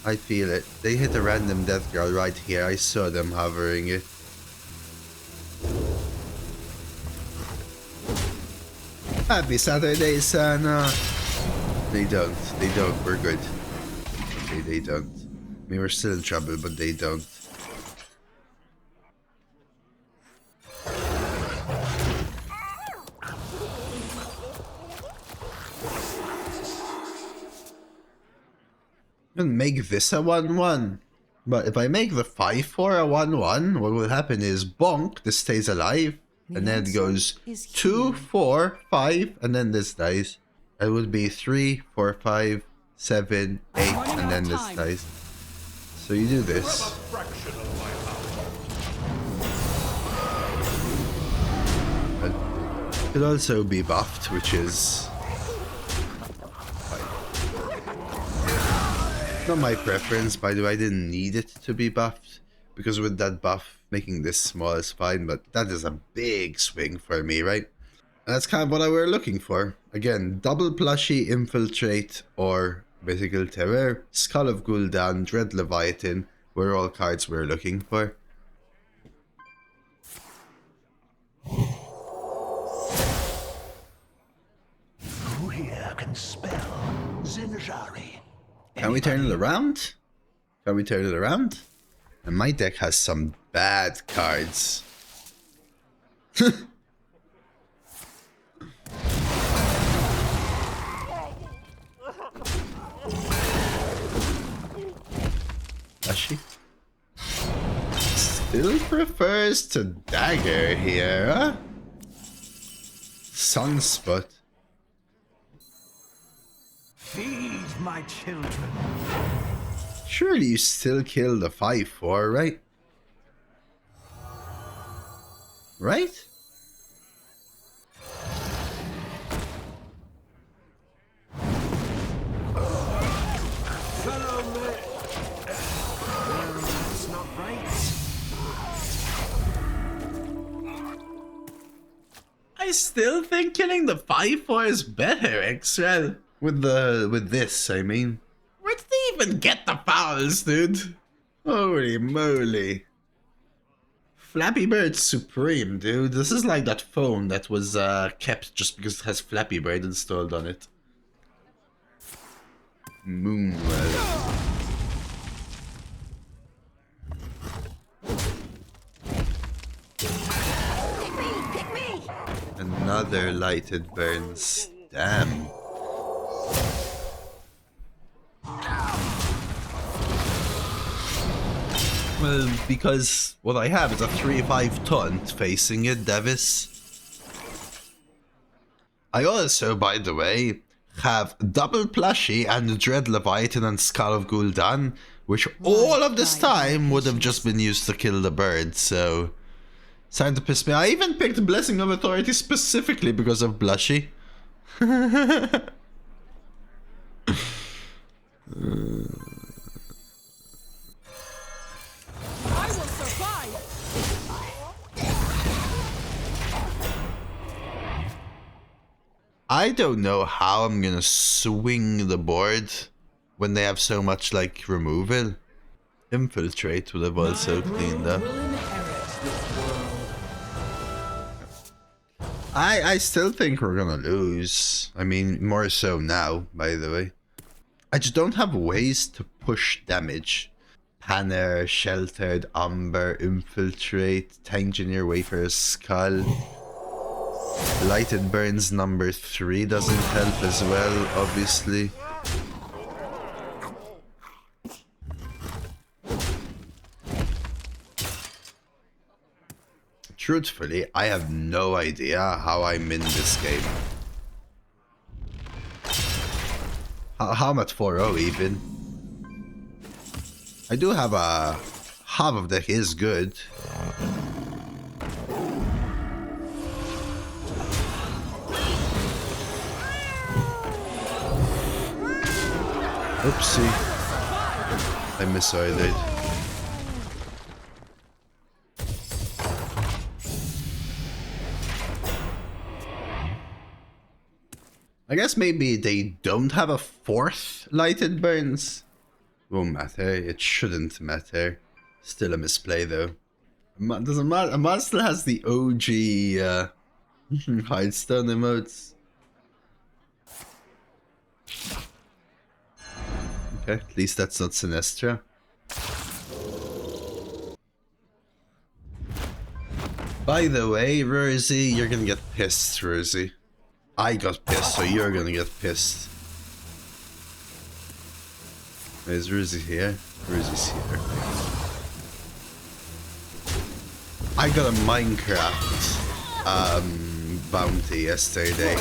I feel it. They hit a random Death Growl right here. I saw them hovering it. Happy Saturday, Sana. They don't. They don't. We're good. Okay, they don't. I mean, we're still in trouble, but they don't. And make this a 1/1. But if I make the 5/4 a 1/1, what will happen is bonk, this stays alive, and then it goes 2, 4, 5, and then this dies. It would be 3, 4, 5, 7, 8, and then this dies. So you do this. It could also be buffed, which is not my preference. By the way, I didn't need it to be buffed, because with that buff, making this small is fine, but that is a big swing for me, right? And that's kind of what I were looking for. Again, double Plushy, Infiltrate, or Mythical Terror, Skull of Gul'dan, Dread Leviathan were all cards we're looking for. Who here can spell Zinjari? Can we turn it around? Can we turn it around? And my deck has some bad cards. Plushy still prefers to dagger here, huh? Sunspot. Feed my children. Surely you still kill the 5/4, right? Right? Follow me. That's not right. I still think killing the 5/4 is better, Xrel. With this, I mean. Where did they even get the fouls, dude? Holy moly. Flappy Bird Supreme, dude. This is like that phone that was kept just because it has Flappy Bird installed on it. Moonwell. Another lighted burns. Damn. Well, because what I have is a 3/5 taunt facing it, Davis. I also, by the way, have double Plushy and Dread Leviathan and Skull of Gul'dan, which all of this time would have just been used to kill the bird, so it's time to piss me. I even picked Blessing of Authority specifically because of Plushy. I will survive. I don't know how I'm gonna swing the board when they have so much like removal. Infiltrate would have also cleaned up. I still think we're gonna lose. I mean, more so now, by the way. I just don't have ways to push damage. Panner, Sheltered, Umber, Infiltrate, Tangineer, Wayfarer's Skull. Lighted Burns number 3 doesn't help as well, obviously. Truthfully, I have no idea how I'm in this game. How I'm at 4-0 even. I do have a half of deck is good. Oopsie. I misordered. I guess maybe they don't have a 4th lighted burns. Won't matter. It shouldn't matter. Still a misplay though. Doesn't matter. Ahmad still has the OG Hearthstone emotes. Okay, at least that's not Sinestra. By the way, Rosie, you're gonna get pissed, Rosie. I got pissed, so you're gonna get pissed. Is Rosie here? Rosie's here. I got a Minecraft bounty yesterday.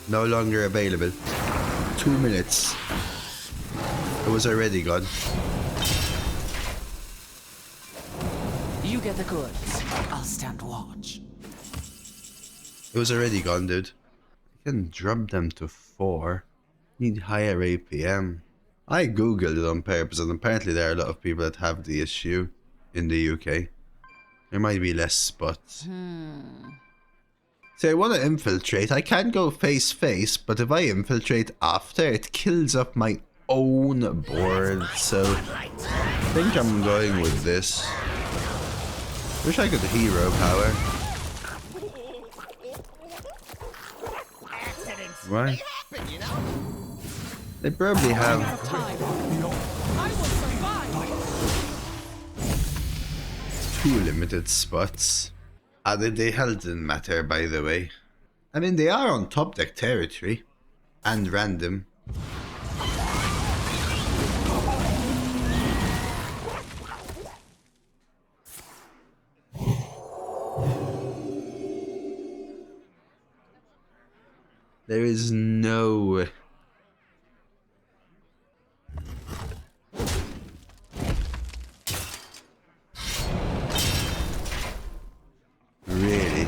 No longer available. 2 minutes. It was already gone. You get the goods. I'll stand watch. It was already gone, dude. I can drop them to 4. Need higher APM. I googled it on purpose, and apparently there are a lot of people that have the issue in the UK. There might be less spots. See, I want to infiltrate. I can go face, but if I infiltrate after, it kills up my own board. So I think I'm going with this. Wish I could hero power. Right. They probably have I will survive. 2 limited spots. The health didn't matter, by the way. I mean, they are on top deck territory. And random. There is no... Really?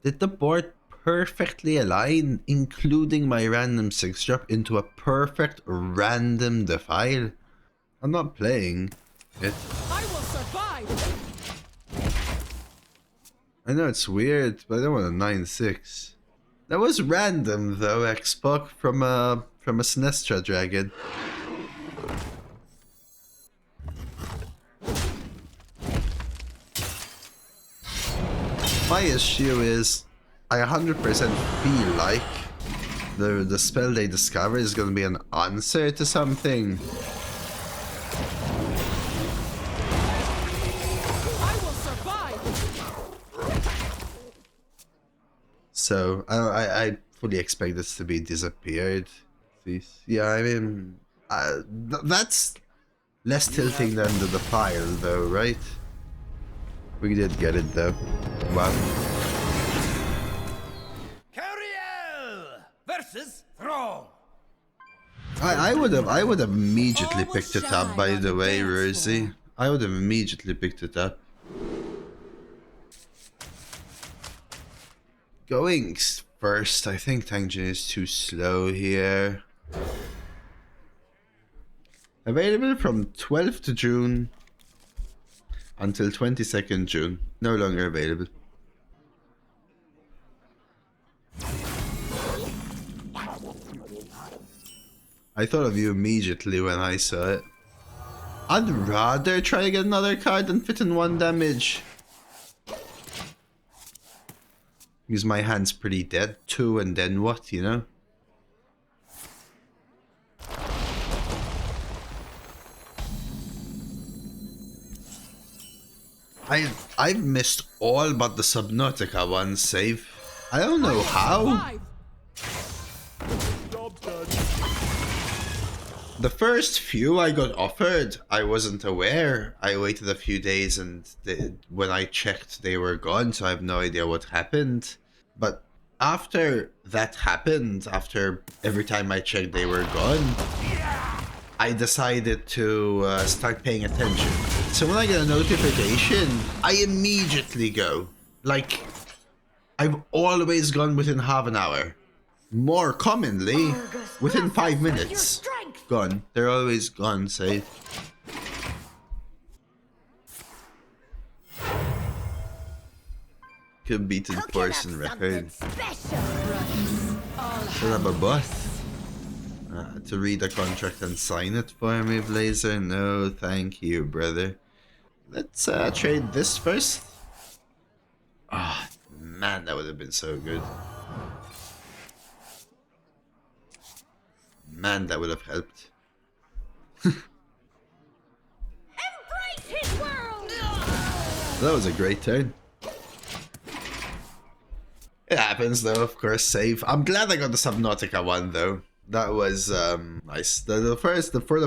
Did the board perfectly align, including my random 6-drop, into a perfect random defile? I'm not playing it. I will survive. I know it's weird, but I don't want a 9-6. That was random though, Xbox, from a Sinestra dragon. My issue is I 100% feel like the spell they discover is going to be an answer to something. I will survive. So I fully expect this to be disappeared. Yeah, I mean that's less tilting than the defile though, right? We did get it though. Wow. Curiel versus Throne. I would have immediately picked it up, by the way, Rosie. I would have immediately picked it up. Going first, I think Tangjin is too slow here. Available from 12th of June until 22nd June. No longer available. I thought of you immediately when I saw it. I'd rather try to get another card than fit in 1 damage. Because my hand's pretty dead too, and then what, you know? I've missed all but the Subnautica one save. I don't know how. The first few I got offered, I wasn't aware. I waited a few days and when I checked they were gone, so I have no idea what happened. But after that happened, after every time I checked they were gone, I decided to start paying attention. So when I get a notification, I immediately go. Like, I've always gone within half an hour. More commonly, within 5 minutes. Gone. They're always gone, safe. Could beat in person record. Should have a bot. To read a contract and sign it for me, Blazer? No, thank you, brother. Let's trade this first. Ah, oh, man, that would have been so good. Man, that would have helped. Embrace his world. That was a great turn. It happens though, of course, save. I'm glad I got the Subnautica one though. That was nice. For the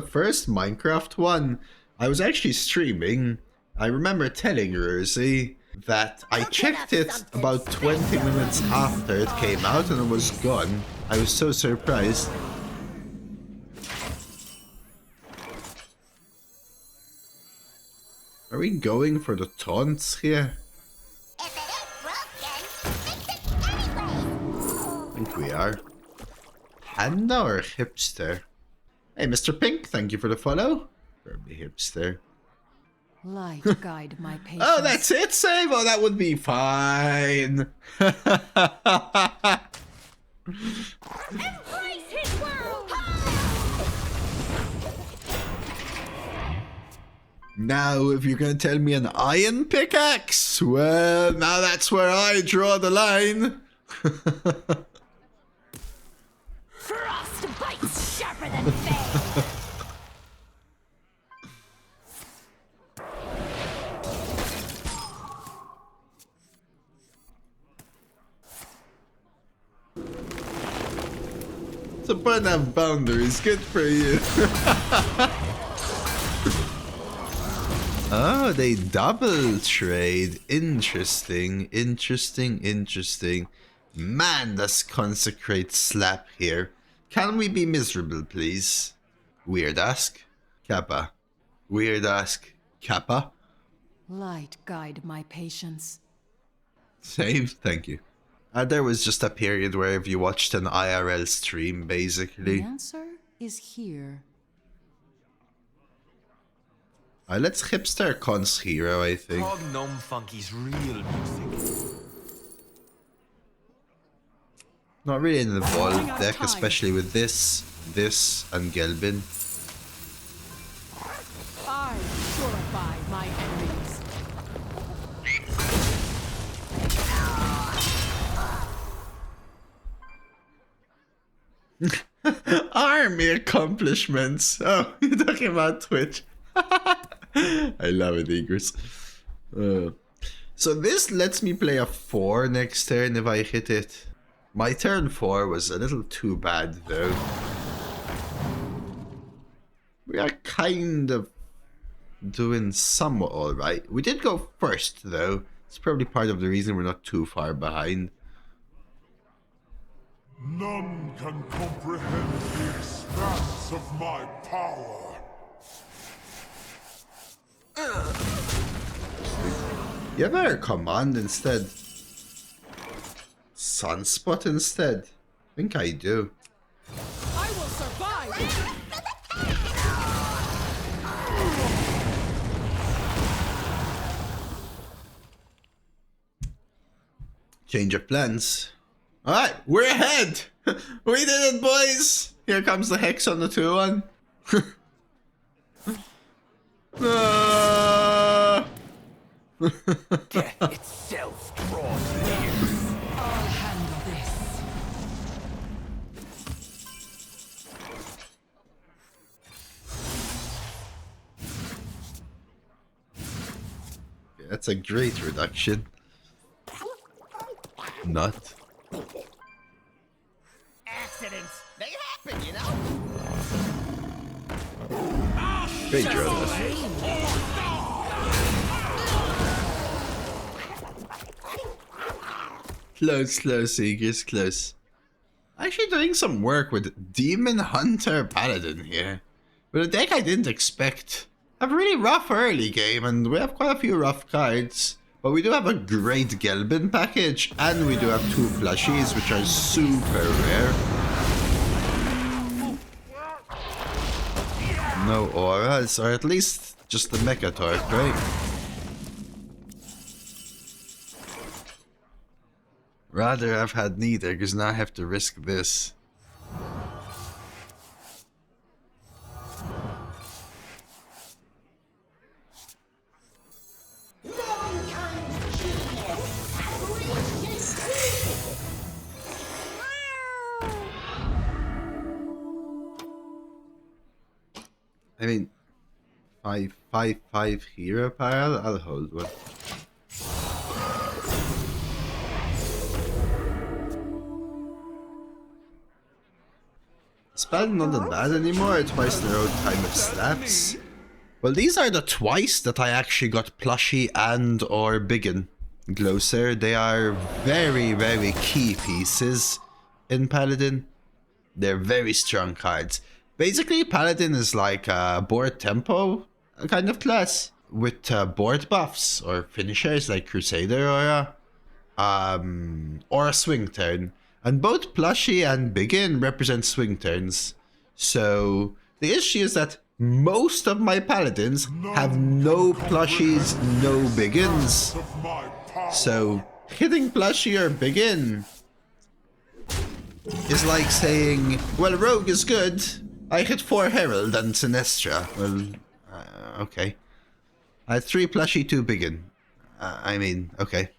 first Minecraft one, I was actually streaming. I remember telling Rosie, that I checked it about 20 minutes after it came out and it was gone. I was so surprised. Are we going for the taunts here? If it ain't broken, fix it anyway. I think we are. Panda or hipster? Hey, Mr. Pink, thank you for the follow. Probably hipster. Light guide my patience. Oh, that's it, save? Oh, that would be fine. Embrace his world. Now, if you're gonna tell me an iron pickaxe, well, now that's where I draw the line. Frost bites sharper than fang. So burn have boundaries, good for you. Oh, they double trade. Interesting, interesting, interesting. Man, does Consecrate slap here. Can we be miserable, please? Weird ask. Kappa. Weird ask. Kappa. Light guide my patience. Saved, thank you. There was just a period where if you watched an IRL stream, The basically. answer is here. Let's hipster Cons hero, I think. Prog Gnome Funky's real music. Not really an evolved deck, especially with this, and Gelbin. I purify my enemies. Army accomplishments. Oh, you're talking about Twitch. I love it, Eagers. So this lets me play a 4 next turn if I hit it. My turn 4 was a little too bad, though. We are kind of doing somewhat alright. We did go first, though. It's probably part of the reason we're not too far behind. None can comprehend the expanse of my power. You have a command instead. Sunspot instead. I think I do. I will survive. Change of plans. Alright, we're ahead! We did it, boys! Here comes the Hex on the 2-1. Death itself draws near. I'll handle this. That's a great reduction. Not. Accidents, they happen, you know? Great draw. Close, Eagers, close. Actually doing some work with Demon Hunter Paladin here. With a deck I didn't expect. Have a really rough early game, and we have quite a few rough cards. But we do have a great Gelbin package, and we do have 2 Plushies, which are super rare. No auras, or at least just the Mecha Torque, right? Rather I've had neither, because now I have to risk this. I mean, 5/5/5 hero pile, I'll hold one. Spell not that bad anymore, twice the road time of slaps. Well, these are the twice that I actually got Plushy and or Biggin. Glosser, they are very, very key pieces in Paladin. They're very strong cards. Basically, Paladin is like a board tempo kind of class with board buffs or finishers like Crusader or a swing turn. And both Plushy and Begin represent swing turns. So the issue is that most of my Paladins have no Plushies, no Begins. Of my power. So hitting Plushy or Begin is like saying, well, Rogue is good. I hit 4 Herald and Sinestra. Well, okay. I had 3 Plushy, 2 Begin. I mean, okay.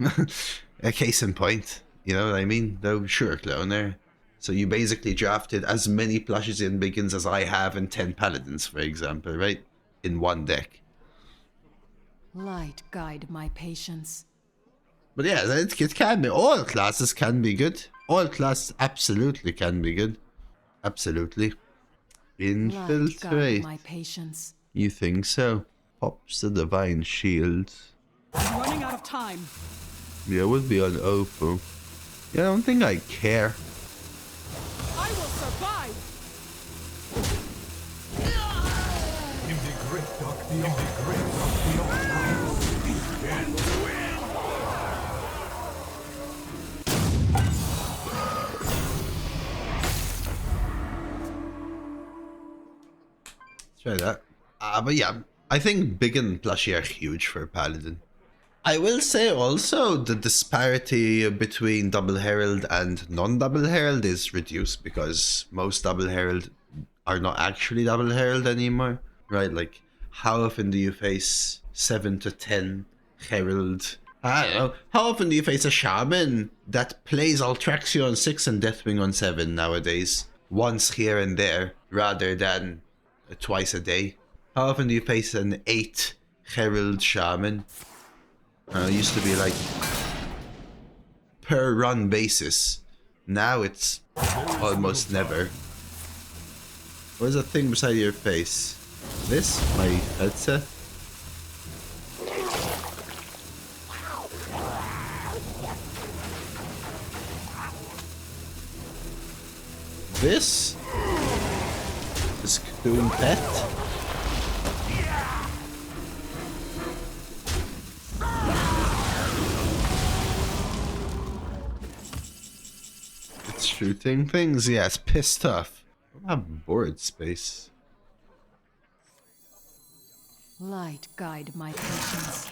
A case in point. You know what I mean? Though, sure, Cloner. So you basically drafted as many Plushies and Begins as I have in 10 Paladins, for example, right? In one deck. Light guide my patience. But yeah, it can be. All classes can be good. All classes absolutely can be good. Absolutely. Light guide Infiltrate. my patience. You think so? Pops the Divine Shield. I'm running out of time. Yeah, it would be on Opal. Yeah, I don't think I care. I will survive. In the great dark beyond. In the great dark beyond. And win. Let's try that. But yeah, I think Big and Plushy are huge for Paladin. I will say also the disparity between Double Herald and non-Double Herald is reduced because most Double Herald are not actually Double Herald anymore, right? Like, how often do you face 7 to 10 Herald? I don't know. How often do you face a Shaman that plays Altraxia on 6 and Deathwing on 7 nowadays? Once here and there, rather than twice a day. How often do you face an 8 Herald Shaman? It used to be like per run basis. Now it's almost never. What is that thing beside your face? This? My headset? This? This Cthulhu pet? Shooting things? Yeah, it's pissed off. I don't have board space. Light guide my patience.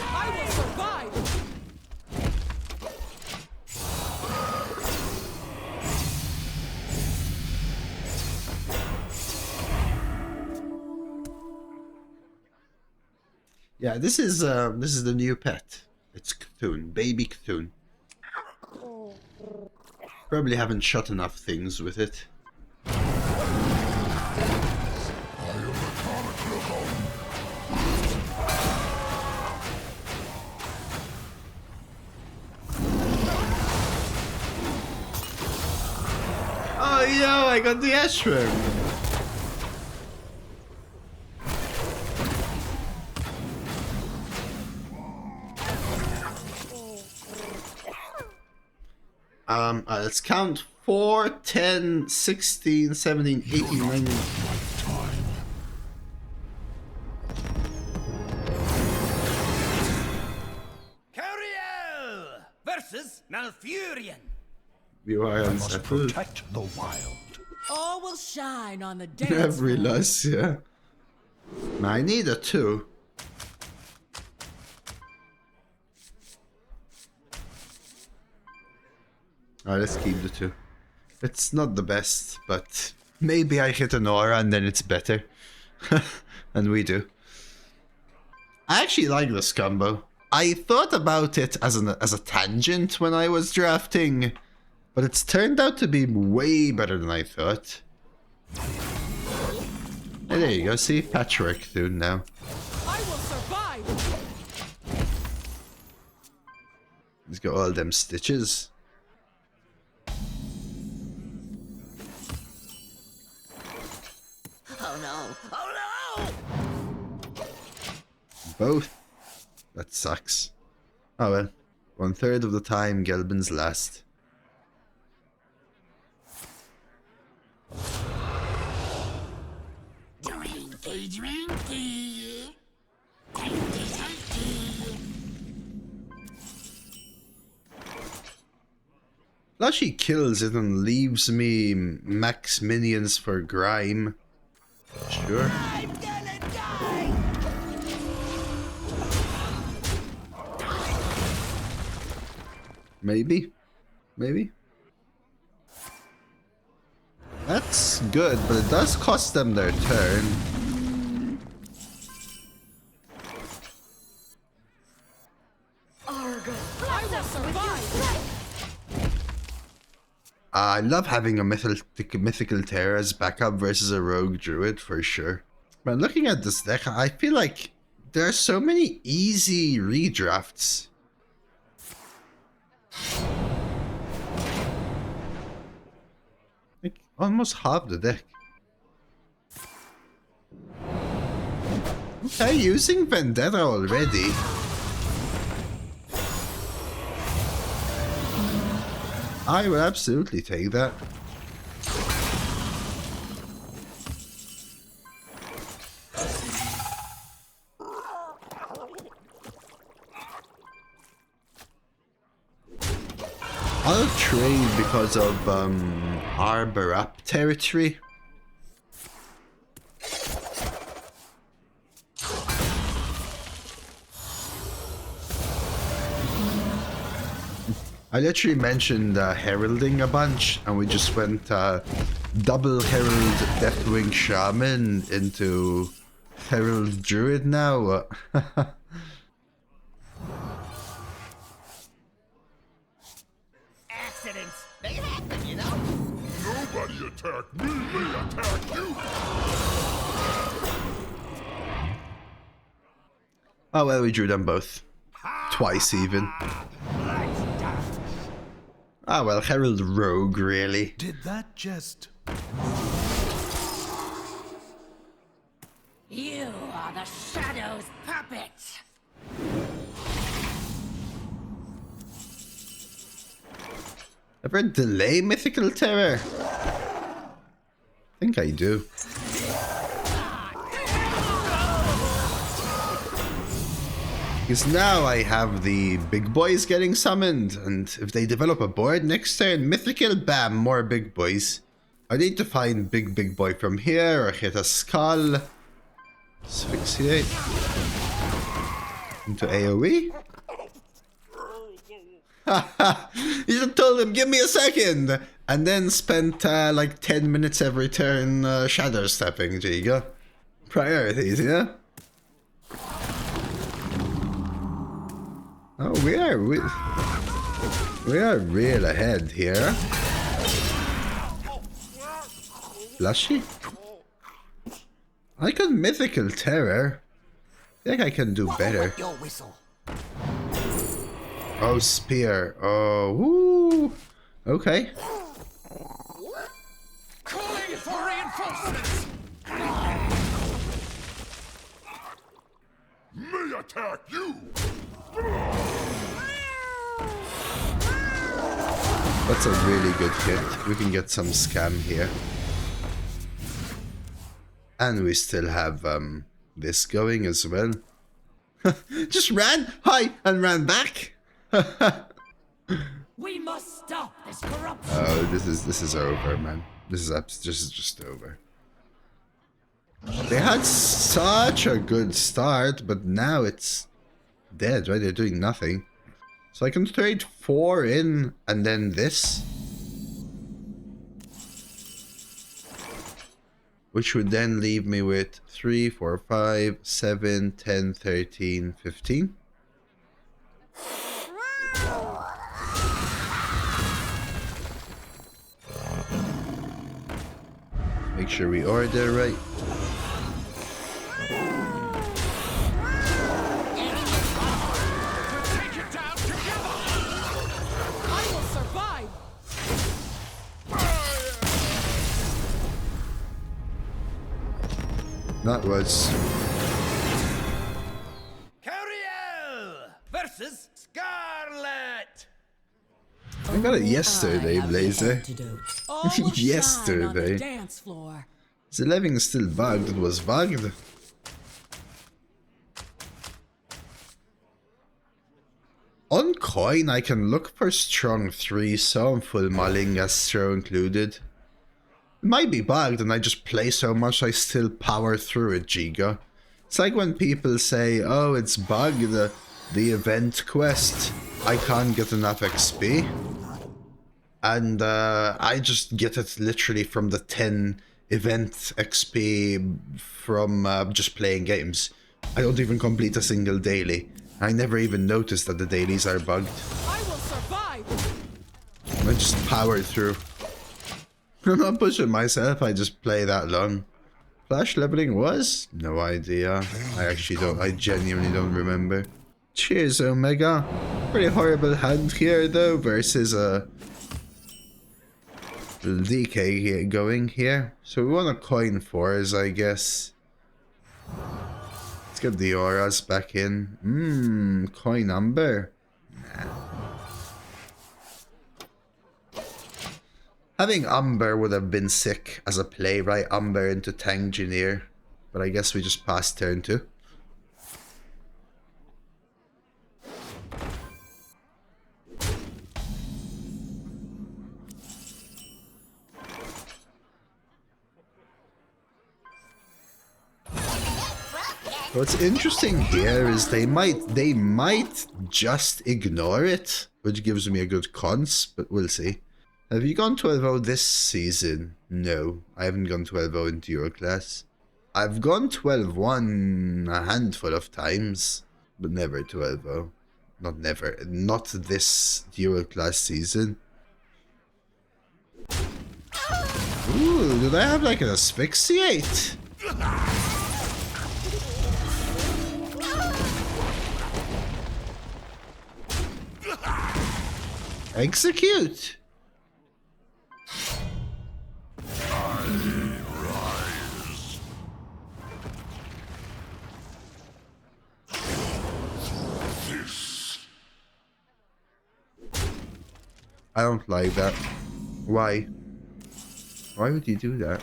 I will survive. Yeah, this is the new pet. It's Cthulhu, baby Cthulhu. Probably haven't shot enough things with it. Oh yo, I got the Ashworm! Let's count 4, 10, 16, 17, 18, 19. Curiel versus Malfurion. You are I must unsettled. protect the wild. All will shine on the dance Every floor. loss, yeah. I need a 2. Alright, let's keep the 2. It's not the best, but maybe I hit an aura and then it's better. And we do. I actually like this combo. I thought about it as a tangent when I was drafting, but it's turned out to be way better than I thought. Hey, there you go, see? Patchwork soon now. I will survive. He's got all them stitches. no! Oh no! Both. That sucks. Oh well. 1/3 of the time, Gelbin's last. Plushy kills it and leaves me max minions for Grime. Sure. I'm gonna die! Maybe. Maybe. That's good, but it does cost them their turn. I love having a mythical terror as backup versus a rogue druid for sure. But looking at this deck, I feel like there are so many easy redrafts. Like almost half the deck. Okay, using Vendetta already. I will absolutely take that. I'll trade because of Arbor Up territory. I literally mentioned heralding a bunch, and we just went double herald Deathwing Shaman into herald druid now. Accidents, they happen, you know? Nobody attack me, they attack you! Oh well, we drew them both. Twice even. Ah well, Herald Rogue, really. Did that just... You are the Shadow's puppet. Ever delay Mythical Terror? I think I do. Because now I have the big boys getting summoned, and if they develop a board next turn, Mythical, bam, more big boys. I need to find big boy from here, or hit a skull. Asphyxiate. Into AoE. You just told him, give me a second! And then spent like 10 minutes every turn shadow stepping. There you go. Priorities, yeah? Oh, we are real ahead here. Plushy? I could Mythical Terror. I think I can do better. Your whistle. Oh, Spear. Oh, woo. Okay. Calling for reinforcements! May attack you! That's a really good hit. We can get some scam here. And we still have this going as well. Just ran, hi, and ran back. We must stop this corruption. Oh, this is over, man. This is just over. They had such a good start, but now it's dead, right? They're doing nothing. So I can trade 4 in and then this. Which would then leave me with 3, 4, 5, 7, 10, 13, 15. Make sure we order right. That was. Curiel versus Scarlet. I got it yesterday, I have the Blazer. antidote. All will shine on the Yesterday. dance floor. The living is still bugged. It was bugged. On coin, I can look for strong 3, so I'm full mulling Astro included. It might be bugged and I just play so much I still power through it, Giga. It's like when people say, oh, it's bugged, the event quest. I can't get enough XP. And I just get it literally from the 10 event XP from just playing games. I don't even complete a single daily. I never even noticed that the dailies are bugged. I will survive. I just power through. I'm not pushing myself, I just play that long. Flash leveling was? No idea. I genuinely don't remember. Cheers, Omega. Pretty horrible hand here though, versus a DK here, going here. So we want a coin 4s, I guess. Let's get the auras back in. Coin Umber. Nah. Having Umber would have been sick as a play, right? Umber into Tangineer. But I guess we just passed turn 2. What's interesting here is they might just ignore it, which gives me a good cons, but we'll see. Have you gone 12-0 this season? No, I haven't gone 12-0 in Duo class. I've gone 12-1 a handful of times, but never 12-0. Not never, not this Duo class season. Ooh, did I have like an asphyxiate? Execute! I don't like that. Why? Why would you do that?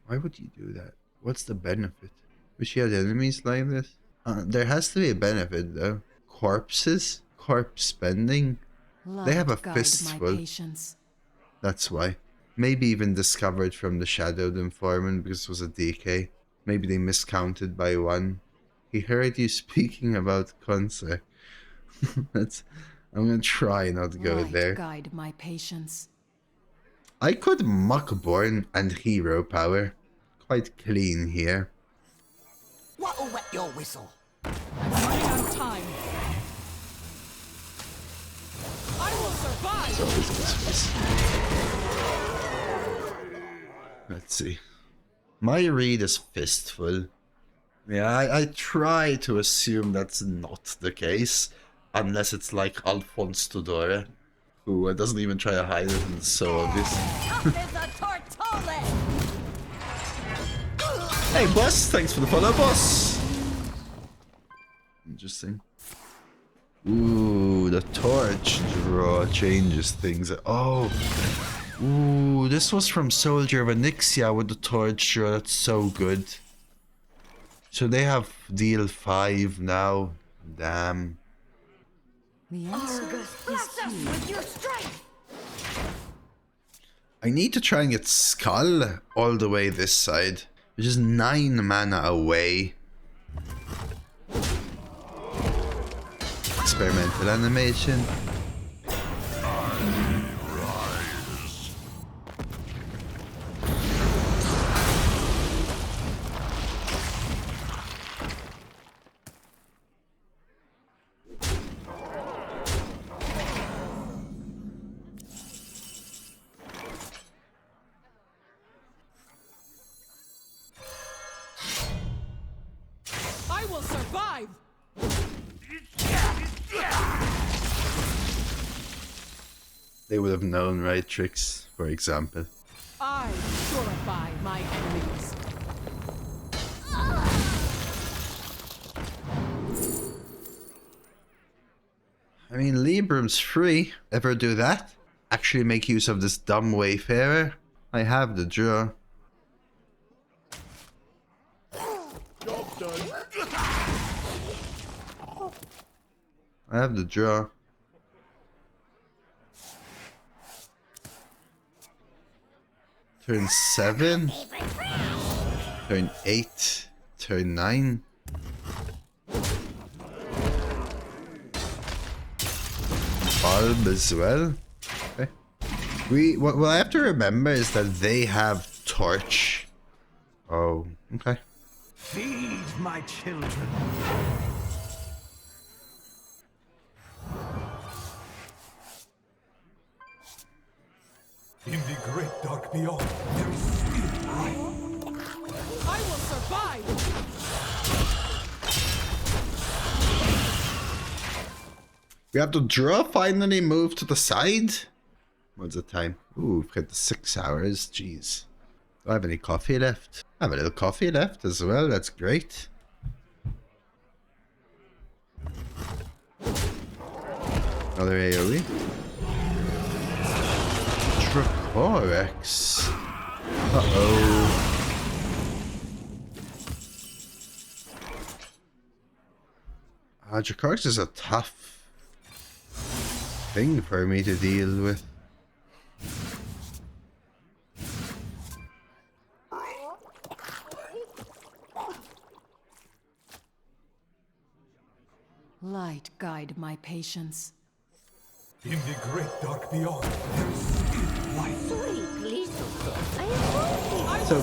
Why would you do that? What's the benefit? Wish you had enemies like this? There has to be a benefit though. Corpses? Corpse spending? They have a fistful. That's why. Maybe even discovered from the Shadowed Informant because it was a DK. Maybe they miscounted by 1. He heard you speaking about concert. I'm gonna try not to go there. Guide my patience. I could Muckborn and Hero Power. Quite clean here. What'll wet your whistle? I'm running out of time. I will survive. Let's see. My read is fistful. Yeah, I try to assume that's not the case. Unless it's like Alphonse Tudor, who doesn't even try to hide it and it's so obvious. Hey boss, thanks for the follow, boss. Interesting. Ooh, the torch draw changes things. Oh, ooh, this was from Soldier of Onyxia with the torch draw. That's so good. So they have deal 5 now. Damn. The answer is With your strength. I need to try and get Skull all the way this side, which is 9 mana away. Experimental animation. I will survive. They would have known, right? Tricks, for example. I purify my enemies. I mean, Librum's free. Ever do that? Actually make use of this dumb Wayfarer? I have the draw. Job done. I have the draw. Turn 7. Turn 8. Turn 9. Bulb as well. Okay. What I have to remember is that they have Torch. Oh, okay. Feed my children. In the great dark beyond, there is still light. I will survive! We have the draw finally move to the side. What's the time? Ooh, we've got the 6 hours. Jeez. Do I have any coffee left? I have a little coffee left as well. That's great. Another AoE. Dracorex. Uh-oh. Dracorex is a tough thing for me to deal with. Light guide my patience. In the great dark beyond, there is still light. So,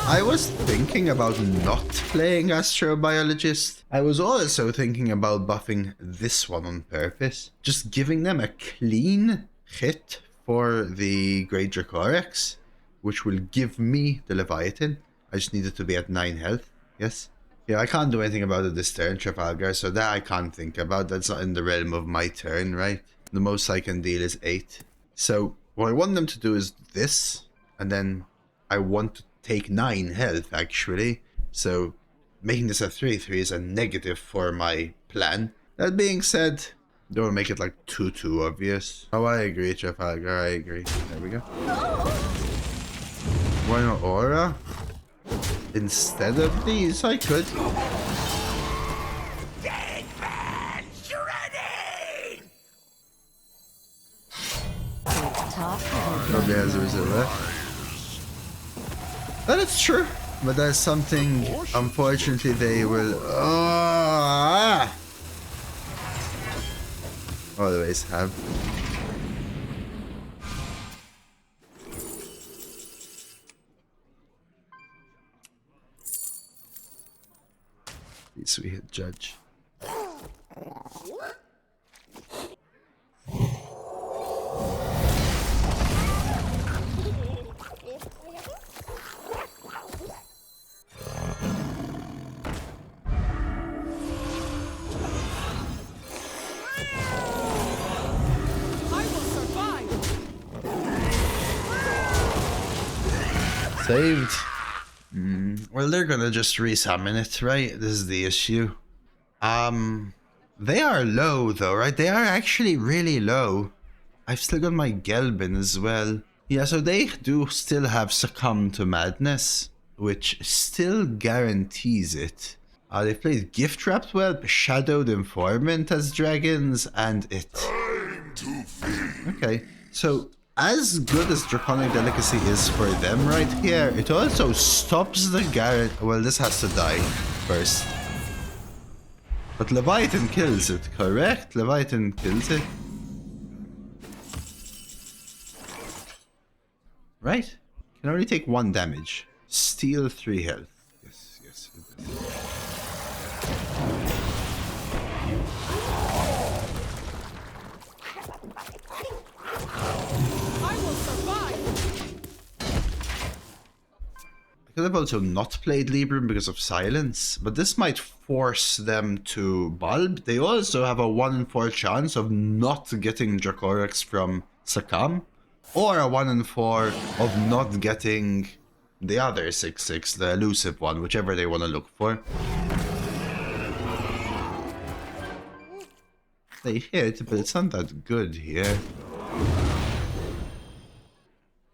I was thinking about not playing Astrobiologist. I was also thinking about buffing this one on purpose. Just giving them a clean hit for the Great Dracorex, which will give me the Leviathan. I just needed to be at 9 health, yes? Yeah, I can't do anything about it this turn, Trafalgar, so that I can't think about. That's not in the realm of my turn, right? The most I can deal is 8. So, what I want them to do is this, and then I want to take 9 health, actually. So, making this a 3-3 is a negative for my plan. That being said, don't make it like too obvious. Oh, I agree, Trafalgar, I agree. There we go. Why not Aura? Instead of these, I could. Dead man shredding! Probably has a result left. That is true, but that's something unfortunately they will always have. So we hit Judge. Saved. Well, they're gonna just resummon it, right? This is the issue. They are low though, right? They are actually really low. I've still got my Gelbin as well. Yeah, so they do still have Succumb to Madness, which still guarantees it. They played Gift Wrapped well, Shadowed Informant as dragons, and it. Okay, so as good as Draconic Delicacy is for them right here, it also stops the Garrett. Well, this has to die first. But Leviathan kills it, correct? Leviathan kills it. Right? Can only take 1 damage. Steal 3 health. Yes, yes, it does. I could have also not played Librum because of silence, but this might force them to bulb. They also have a 1 in 4 chance of not getting Dracorex from Succumb, or a 1 in 4 of not getting the other 6/6, the elusive one, whichever they want to look for. They hit, but it's not that good here.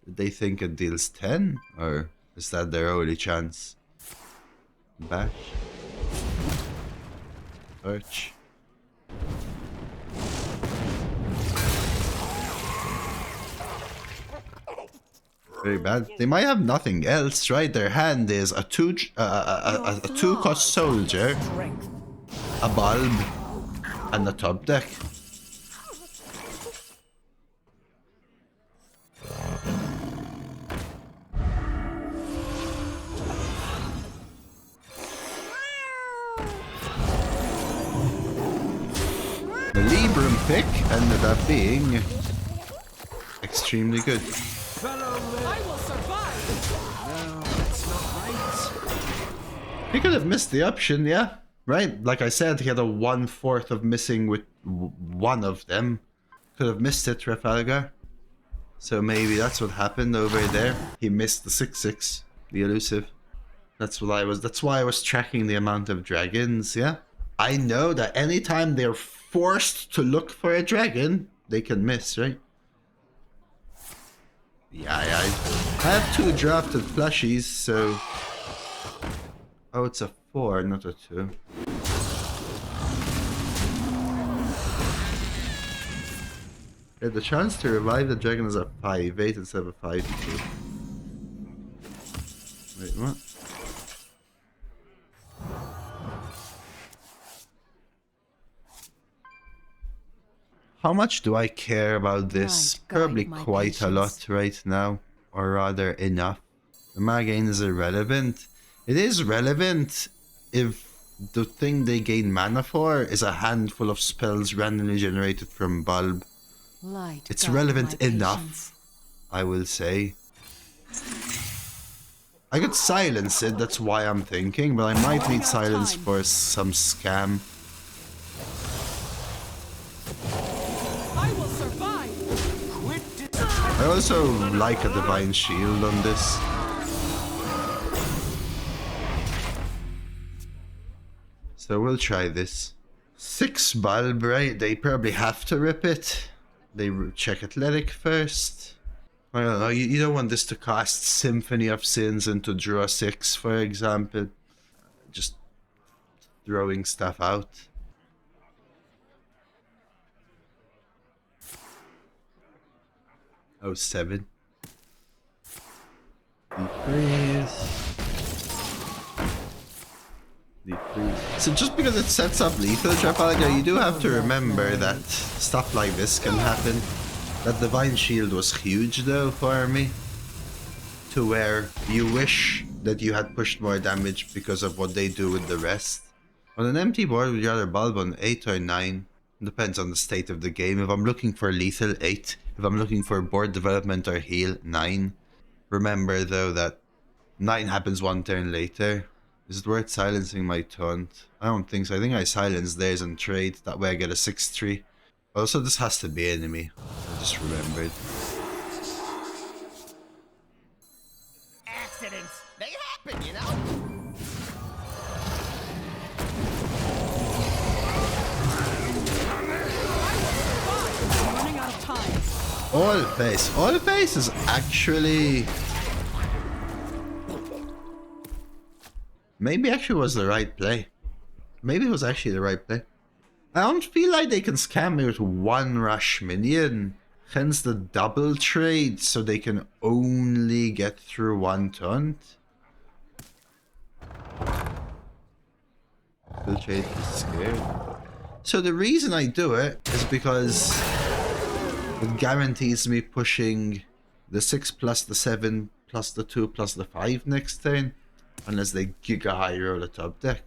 Did they think it deals 10? Or is that their only chance? Bash. Torch. Very bad. They might have nothing else, right? Their hand is a two-cost soldier, a bulb, and a top deck. The Librum pick ended up being extremely good. I will survive. He could have missed the option, yeah. Right? Like I said, he had a 1/4 of missing with one of them. Could have missed it, Trafalgar. So maybe that's what happened over there. He missed the 6/6, the elusive. That's why I was tracking the amount of dragons, yeah. I know that anytime they're forced to look for a dragon, they can miss, right? Yeah, I have 2 drafted plushies, so... Oh, it's a 4, not a 2. Yeah, the chance to revive the dragon is a 5/8 instead of a 5/2. Wait, what? How much do I care about this? Right, Probably guide my quite a lot patience. right now. Or rather, enough. The mana gain is irrelevant. It is relevant if the thing they gain mana for is a handful of spells randomly generated from Bulb. Light It's guide relevant my enough, patience. I will say. I could silence it, that's why I'm thinking, but I might need silence for some scam. I will survive. I also like a Divine Shield on this. So we'll try this. 6 Bulb, right? They probably have to rip it. They check Athletic first. I don't know, you don't want this to cast Symphony of Sins into draw 6, for example. Just throwing stuff out. Oh, 7. Decrease. So just because it sets up lethal Trafalgar, you do have to remember that stuff like this can happen. That Divine Shield was huge though for me. To where you wish that you had pushed more damage because of what they do with the rest. On an empty board, would you rather Bulb on 8 or 9? Depends on the state of the game. If I'm looking for lethal, 8. If I'm looking for board development or heal, 9. Remember though that 9 happens 1 turn later. Is it worth silencing my taunt? I don't think so. I think I silence theirs and trade. That way I get a 6/3. Also, this has to be enemy. I just remembered. Accidents, they happen, you know? I'm running out of time. All face is actually... Maybe actually was the right play. Maybe it was actually the right play. I don't feel like they can scam me with 1 rush minion. Hence the double trade, so they can only get through 1 taunt. Double trade is scared. So the reason I do it is because it guarantees me pushing the 6 plus the 7 plus the 2 plus the 5 next turn. Unless they giga high roll a top deck.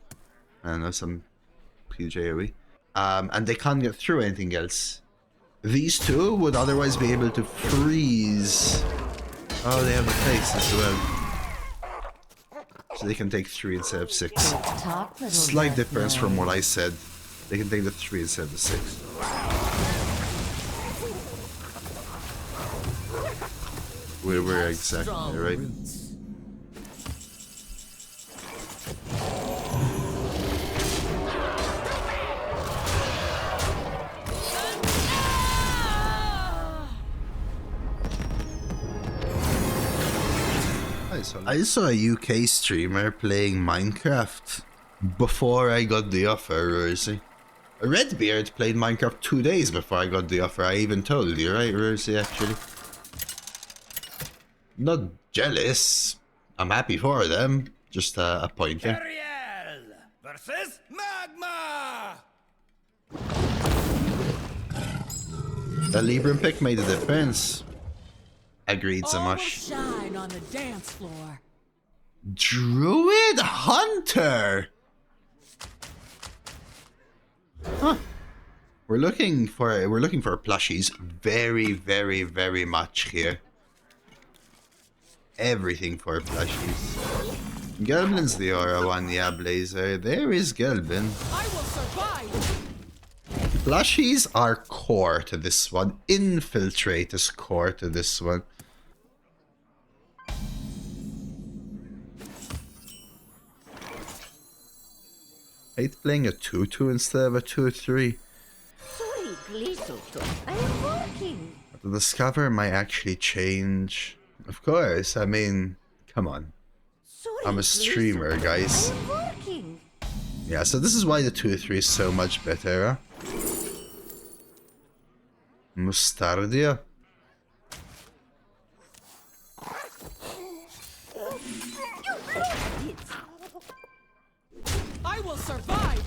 I don't know, some PJOE. And they can't get through anything else. These two would otherwise be able to freeze. Oh, they have the face as well. So they can take 3 instead of 6. Slight difference from what I said. They can take the 3 instead of the 6. We're exactly right. I saw a UK streamer playing Minecraft before I got the offer, Rosie. Redbeard played Minecraft 2 days before I got the offer. I even told you, right, Rosie, actually? Not jealous. I'm happy for them. Just a pointer. Ariel versus Magma! The Libram pick made a difference. Agreed, All will Samash. shine on the dance floor. Druid Hunter! Huh. We're looking for plushies very, very, very much here. Everything for plushies. Gelbin's the aura one, yeah, Blazer. There is Gelbin. I will survive. Plushies are core to this one. Infiltrate is core to this one. Hate playing a 2-2 instead of a 2-3. Sorry, Glisotto. I am working. The Discover might actually change. Of course, I mean, come on. Sorry, I'm a streamer, guys. I am working. Yeah, so this is why the 2-3 is so much better, huh? Mustardia. I will survive.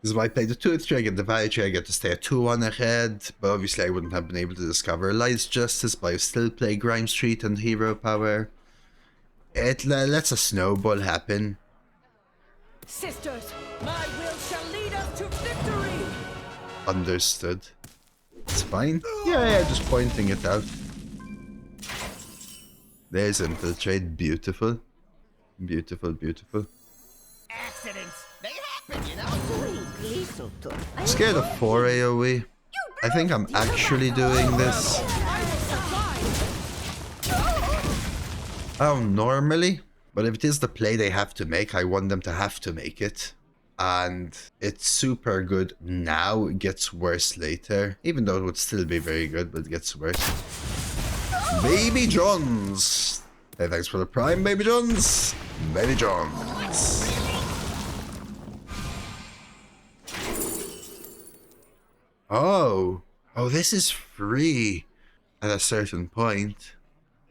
This is why I play the 2-3, I get the value tree, I get to stay at 2-1 ahead, but obviously I wouldn't have been able to discover Light's Justice, but I still play Grime Street and Hero Power. It lets a snowball happen. Sisters, my will shall lead us to victory. Understood. It's fine. Yeah, just pointing it out. There's Infiltrate, beautiful. Beautiful, beautiful. Accidents, they happen, you know? Sorry, Glisotto. I am Scared of 4 AoE. I think I'm actually doing this. I will survive. Oh, normally. But if it is the play they have to make, I want them to have to make it. And it's super good now. It gets worse later. Even though it would still be very good, but it gets worse. Baby Johns! Hey, thanks for the prime, Baby Johns! Baby Johns! Oh! Oh, this is free at a certain point.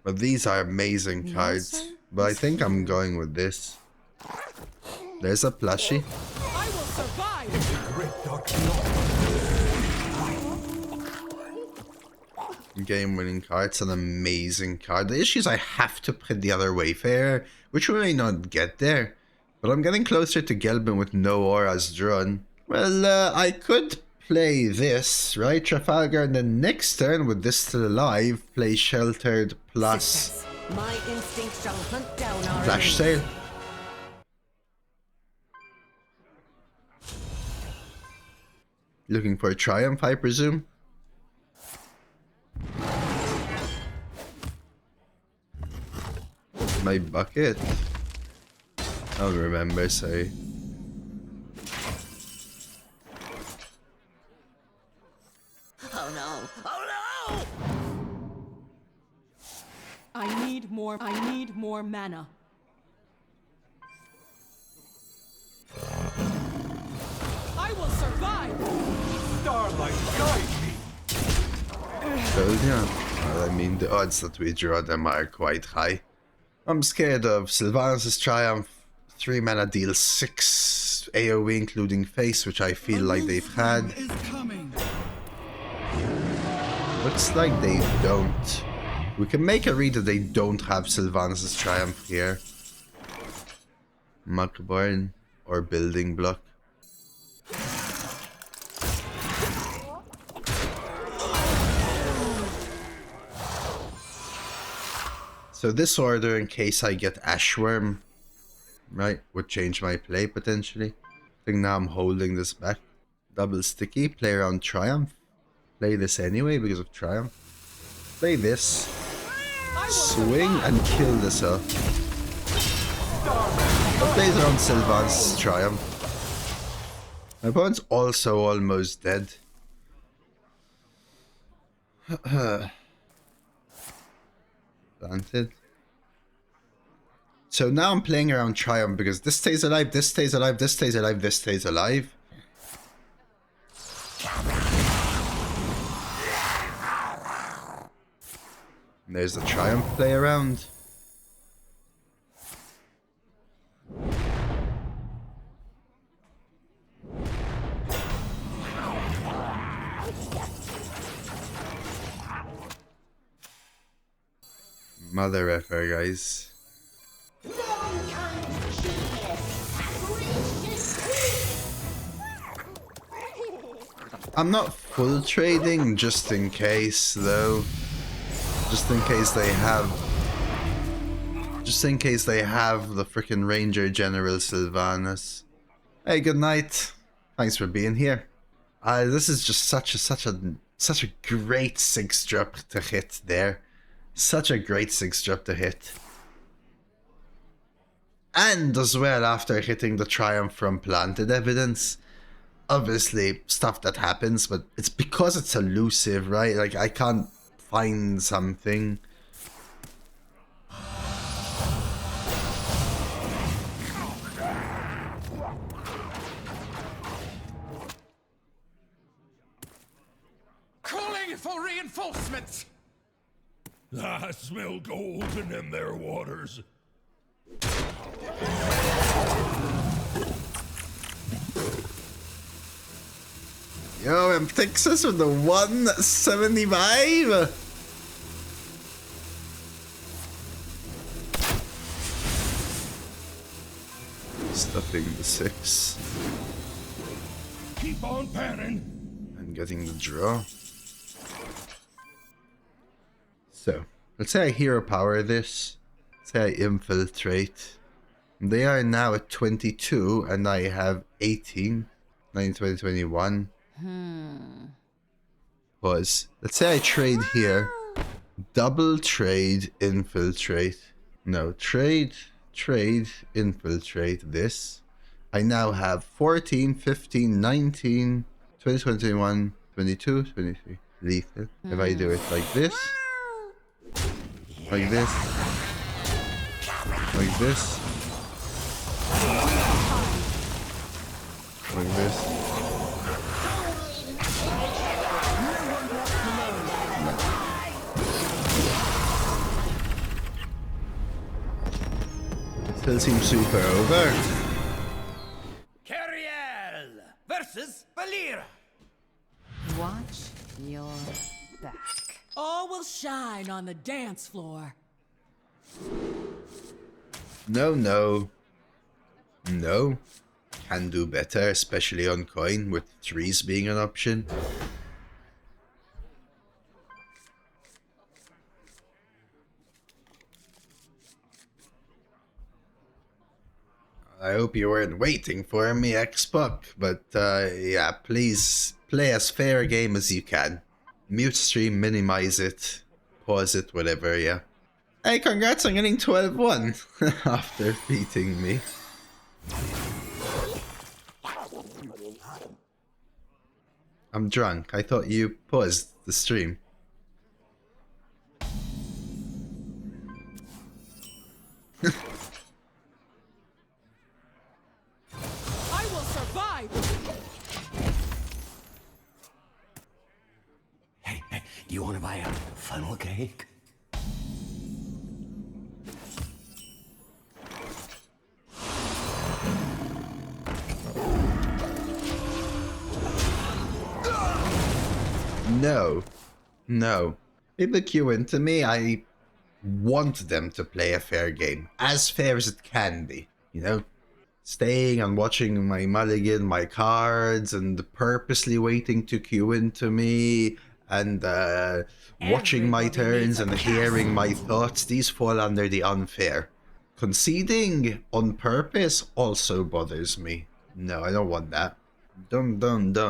But these are amazing cards. But I think I'm going with this. There's a plushie. I will survive. The great dark beyond. Game-winning card. It's an amazing card. The issue is I have to put the other Wayfarer, which we may not get there. But I'm getting closer to Gelbin with no auras drawn. Well, I could play this, right? Trafalgar, and then next turn, with this still alive, play Sheltered plus Success. My instinct shall hunt down our Flash enemy. Sale. Looking for a Triumph, I presume? My bucket? I'll remember, sorry. Oh no! Oh no! I need more mana. I will survive. Starlight, guide me. So yeah, well, I mean the odds that we draw them are quite high. I'm scared of Sylvanas' Triumph. 3 mana deals 6 AoE including face, which I feel like they've had. Looks like they don't. We can make a read that they don't have Sylvanas' Triumph here. Muckborn or Building Block. So this order, in case I get Ashworm, right, would change my play potentially. I think now I'm holding this back. Double sticky, play around Triumph. Play this anyway because of Triumph. Play this. Swing and kill this off. But plays around Sylvan's Triumph. My opponent's also almost dead. Planted. So now I'm playing around Triumph because this stays alive, this stays alive, this stays alive, this stays alive. And there's the Triumph play around. Mother effer, guys. I'm not full trading, just in case, though. Just in case they have... Just in case they have the frickin' Ranger General Sylvanas. Hey, good night. Thanks for being here. This is just such a great 6-drop to hit there. Such a great 6-drop to hit. And as well, after hitting the Triumph from Planted Evidence. Obviously, stuff that happens, but it's because it's elusive, right? Like, I can't find something. Calling for reinforcements! I smell gold in them there waters. Yo, and Texas with the 175. Stuffing the 6. Keep on panning. I'm getting the draw. So, let's say I hero power this. Let's say I infiltrate. They are now at 22 and I have 18. 9, 20, 21. Pause. Let's say I trade here. Double trade, infiltrate. No, trade, infiltrate this. I now have 14, 15, 19, 20, 21, 22, 23. Lethal. If I do it like this. Like this. Like this. Like this. Still seems super over. Cariel versus Valir. Watch your back. All will shine on the dance floor. No, no. No. Can do better, especially on coin, with 3s being an option. I hope you weren't waiting for me, Xbox, but yeah, please play as fair a game as you can. Mute stream, minimize it, pause it, whatever, yeah. Hey, congrats on getting 12-1 after beating me. I'm drunk. I thought you paused the stream. I will survive! Hey, do you want to buy a funnel cake? No. No. People queue into me, I want them to play a fair game. As fair as it can be, you know? Staying and watching my mulligan, my cards, and purposely waiting to queue into me, and watching my turns and hearing my thoughts, these fall under the unfair. Conceding on purpose also bothers me. No, I don't want that. Don't,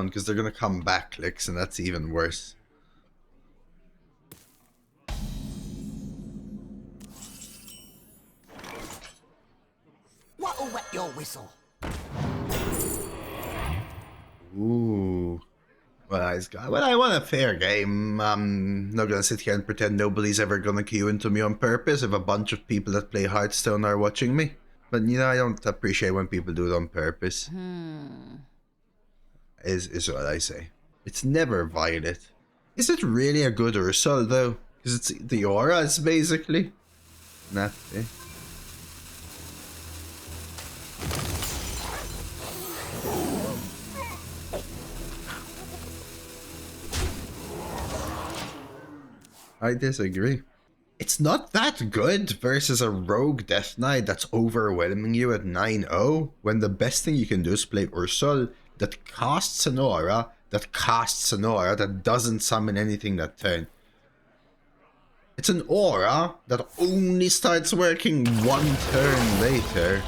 because they're gonna come back clicks, and that's even worse. What'll wet your whistle? Ooh. Well, I want a fair game. I'm not gonna sit here and pretend nobody's ever gonna queue into me on purpose if a bunch of people that play Hearthstone are watching me. But you know, I don't appreciate when people do it on purpose. Is what I say. It's never Violet. Is it really a good Ursula though? Because it's the auras basically. Nah. I disagree. It's not that good versus a rogue Death Knight that's overwhelming you at 9-0 when the best thing you can do is play Ursula that casts an aura that doesn't summon anything that turn. It's an aura that only starts working one turn later.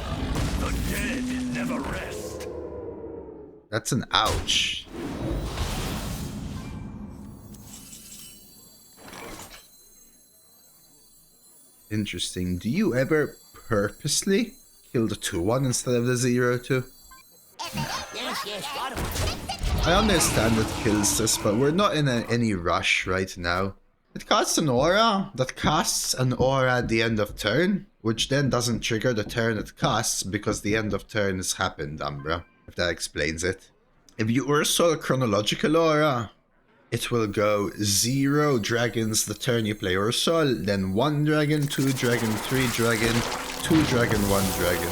The dead never rest. That's an ouch. Interesting. Do you ever purposely kill the 2-1 instead of the 0-2? Yes, got him. I understand it kills this, but we're not in any rush right now. It casts an aura that casts an aura at the end of turn, which then doesn't trigger the turn it casts because the end of turn has happened, Umbra, if that explains it. If you Ursula chronological aura, it will go 0 dragons the turn you play Ursula, then 1 dragon, 2 dragon, 3 dragon, 2 dragon, 1 dragon.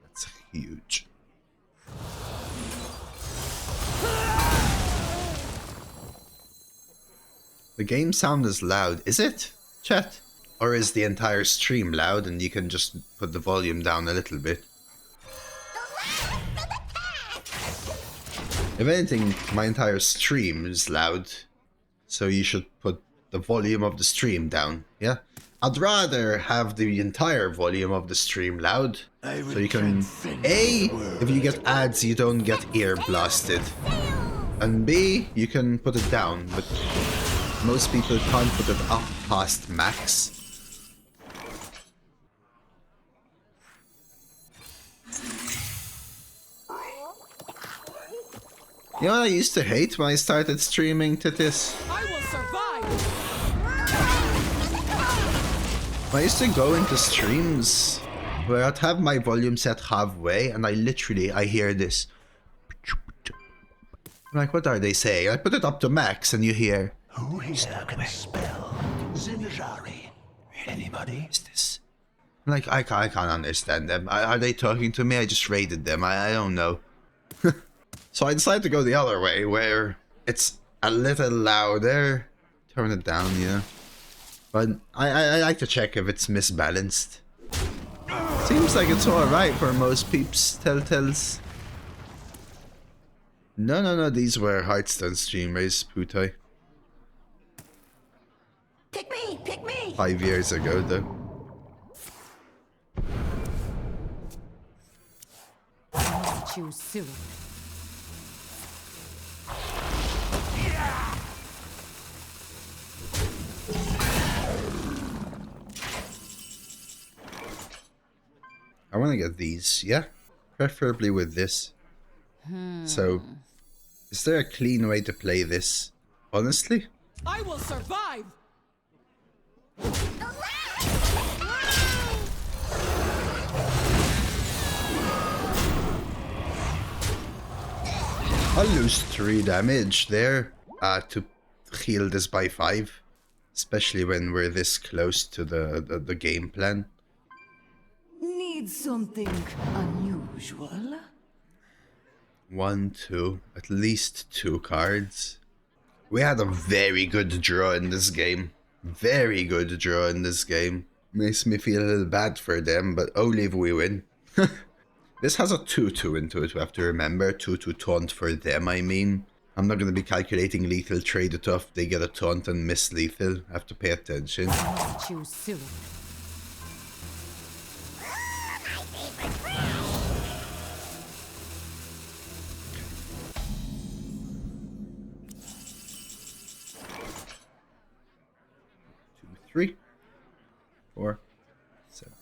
That's huge. The game sound is loud, is it, chat? Or is the entire stream loud and you can just put the volume down a little bit? If anything, my entire stream is loud, so you should put the volume of the stream down, yeah? I'd rather have the entire volume of the stream loud, so you can... A, if you get ads, you don't get ear blasted. And B, you can put it down, but most people can't put it up past max. You know what I used to hate when I started streaming to this? I will survive! I used to go into streams where I'd have my volume set halfway and I hear this. I'm like, what are they saying? I put it up to max and you hear... Who here can spell Zinjari? Anybody? What is this? I'm like, I can't understand them. Are they talking to me? I just raided them. I don't know. So I decided to go the other way, where it's a little louder. Turn it down, yeah. But I like to check if it's misbalanced. Seems like it's alright for most peeps, Telltales. No, these were Hearthstone streamers, Putoy. Pick me! 5 years ago, though. Too soon. I want to get these, yeah? Preferably with this. So, is there a clean way to play this? Honestly? I will survive! I'll lose 3 damage there to heal this by 5. Especially when we're this close to the game plan. Need something unusual? 1, 2, at least 2 cards. We had a very good draw in this game. Very good draw in this game. Makes me feel a little bad for them, but only if we win. This has a 2-2 into it, we have to remember. 2-2 taunt for them, I mean. I'm not going to be calculating lethal trade off. They get a taunt and miss lethal. I have to pay attention. Too soon. 3, 4, 7.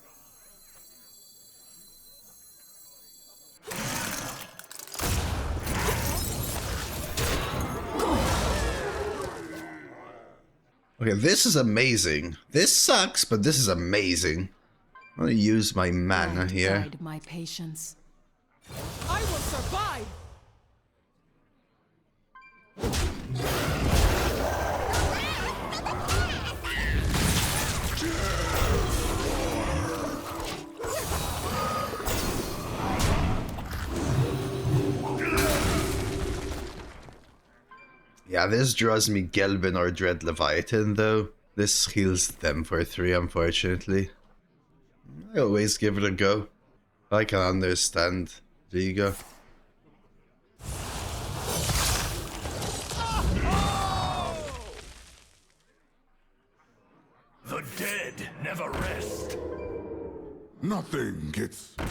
Okay, this is amazing. This sucks, but this is amazing. I'm gonna use my mana here. Guide my patience. I will survive. Yeah, this draws me Gelbin or Dread Leviathan, though. This heals them for 3, unfortunately. I always give it a go. I can understand. There you go. The dead never rest. Nothing gets There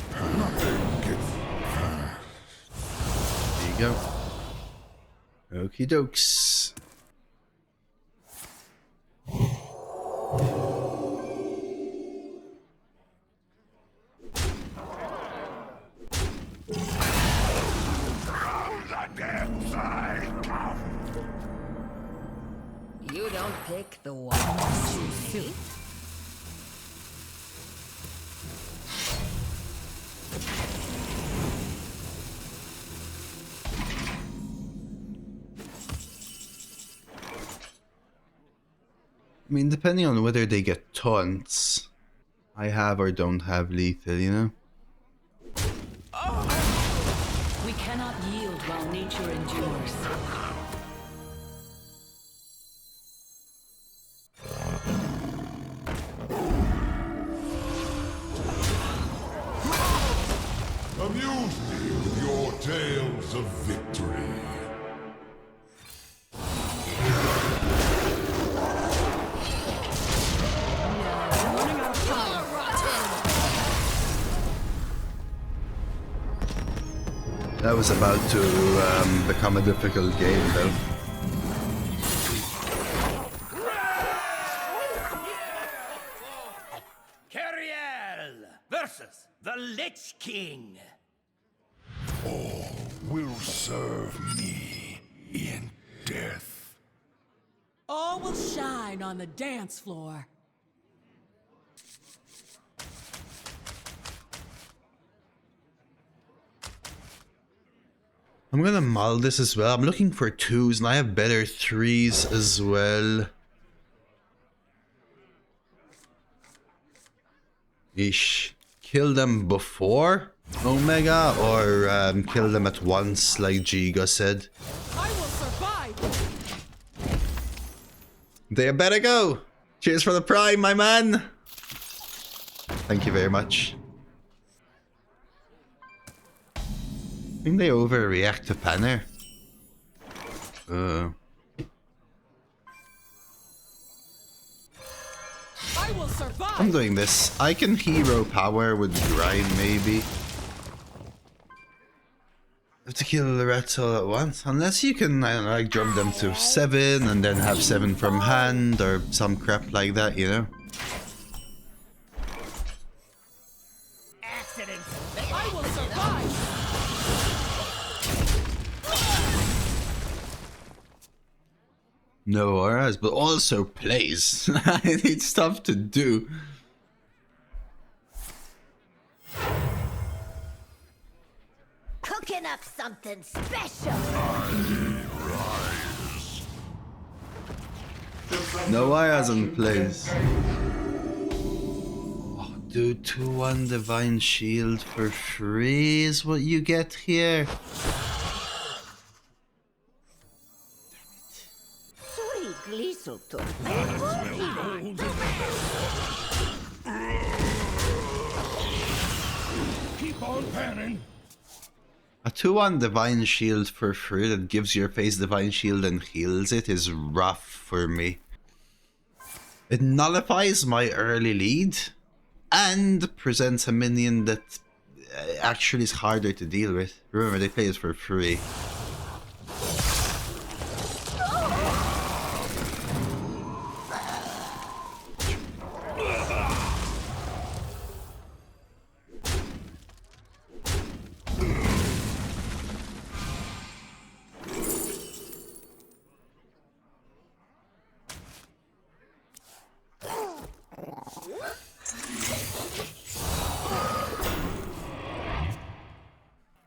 you go. Okie dokes. You don't pick the ones you suit. I mean, depending on whether they get taunts, I have or don't have lethal, you know? We cannot yield while nature endures. amuse me with your tales of victory. That was about to become a difficult game, though. Cariel versus the Lich King. All will serve me in death. All will shine on the dance floor. I'm gonna mull this as well. I'm looking for 2s, and I have better 3s as well. Yeesh. Kill them before Omega, or kill them at once, like Giga said. I will survive. They better go! Cheers for the prime, my man! Thank you very much. I think they overreact to Panner. I will survive. I'm doing this. I can hero power with grind, maybe. Have to kill the rats all at once. Unless you can, I don't know, like jump them to 7 and then have 7 from hand or some crap like that, you know? I will survive. No auras, but also plays. I need stuff to do. Cooking up something special. No auras and plays. Oh, dude, 2-1 Divine Shield for free is what you get here. Keep on panning. A 2-1 Divine Shield for free that gives your face Divine Shield and heals it is rough for me. It nullifies my early lead and presents a minion that actually is harder to deal with. Remember, they play it for free.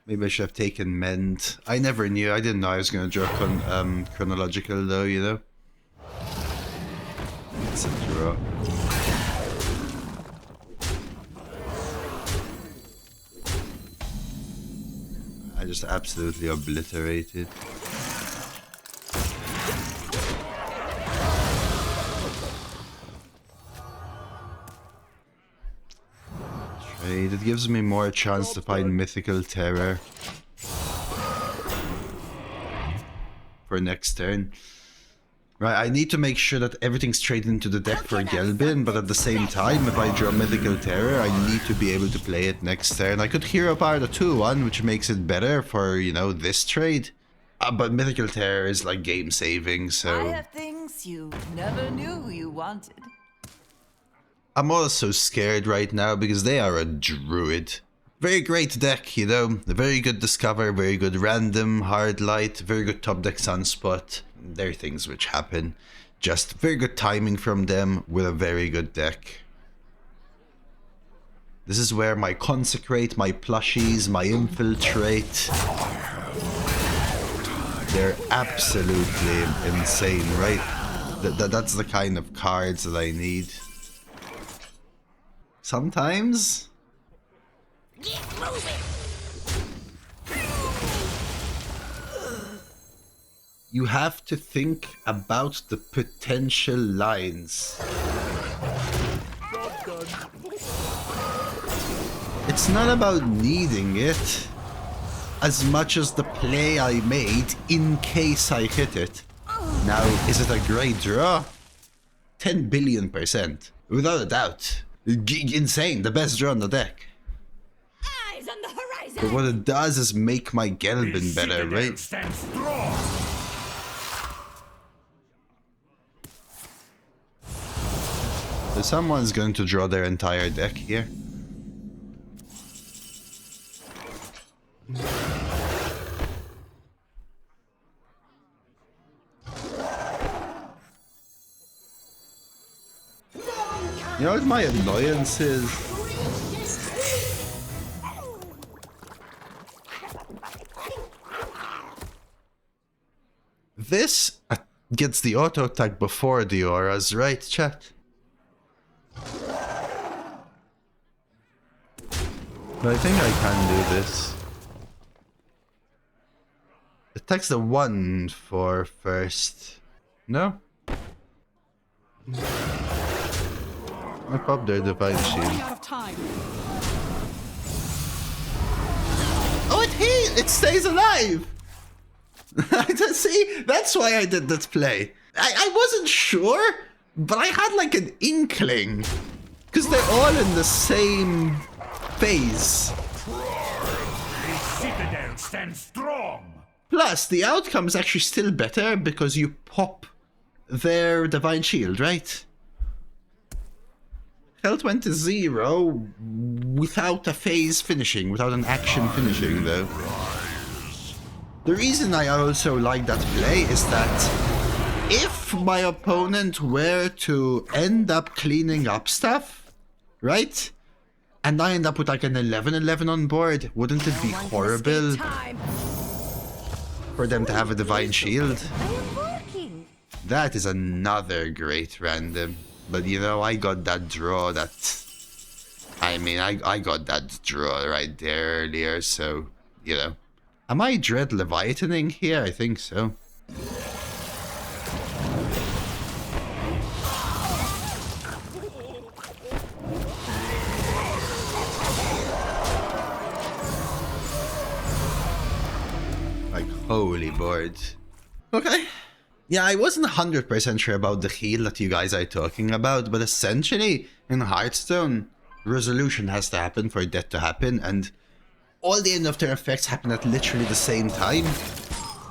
Maybe I should have taken Mend. I never knew. I didn't know I was going to draw chronological though, you know? It's a draw. I just absolutely obliterated. Trade. It gives me more chance to find Mythical Terror for next turn. Right, I need to make sure that everything's traded into the deck for Gelbin, but at the same time, if I draw Mythical Terror, I need to be able to play it next turn. I could Hero Power the 2-1, which makes it better for, you know, this trade. But Mythical Terror is like game saving, so... I have things you never knew you wanted. I'm also scared right now because they are a druid. Very great deck, you know. A very good discover, very good random, hard light, very good top deck sunspot. There are things which happen. Just very good timing from them with a very good deck. This is where my Consecrate, my Plushies, my Infiltrate... They're absolutely insane, right? That's the kind of cards that I need. Sometimes... Get moving! You have to think about the potential lines. It's not about needing it as much as the play I made in case I hit it. Now, is it a great draw? 10 billion%. Without a doubt. Insane, the best draw on the deck. Eyes on the horizon! But what it does is make my Gelbin better, right? Stand strong. So someone's going to draw their entire deck here. You know what my annoyance is? This gets the auto attack before the auras, right, chat? But I think I can do this. Attacks the 1 for first. No? I popped their Divine Shield. Out of time. Oh, it stays alive! See, that's why I did that play. I wasn't sure, but I had like an inkling. Because they're all in the same phase. The citadel stands strong. Plus, the outcome's actually still better because you pop their Divine Shield, right? Health went to 0 without a phase finishing, without an action finishing though. The reason I also like that play is that if my opponent were to end up cleaning up stuff, right? And I end up with like an 11-11 on board, wouldn't it be horrible for them to have a Divine Shield? I am working. That is another great random. But you know, I got that draw that... I mean, I got that draw right there earlier, so, you know. Am I Dread Leviathaning here? I think so. Like, holy boards. Okay. Yeah, I wasn't 100% sure about the heal that you guys are talking about, but essentially, in Hearthstone, resolution has to happen for that to happen, and all the end of turn effects happen at literally the same time,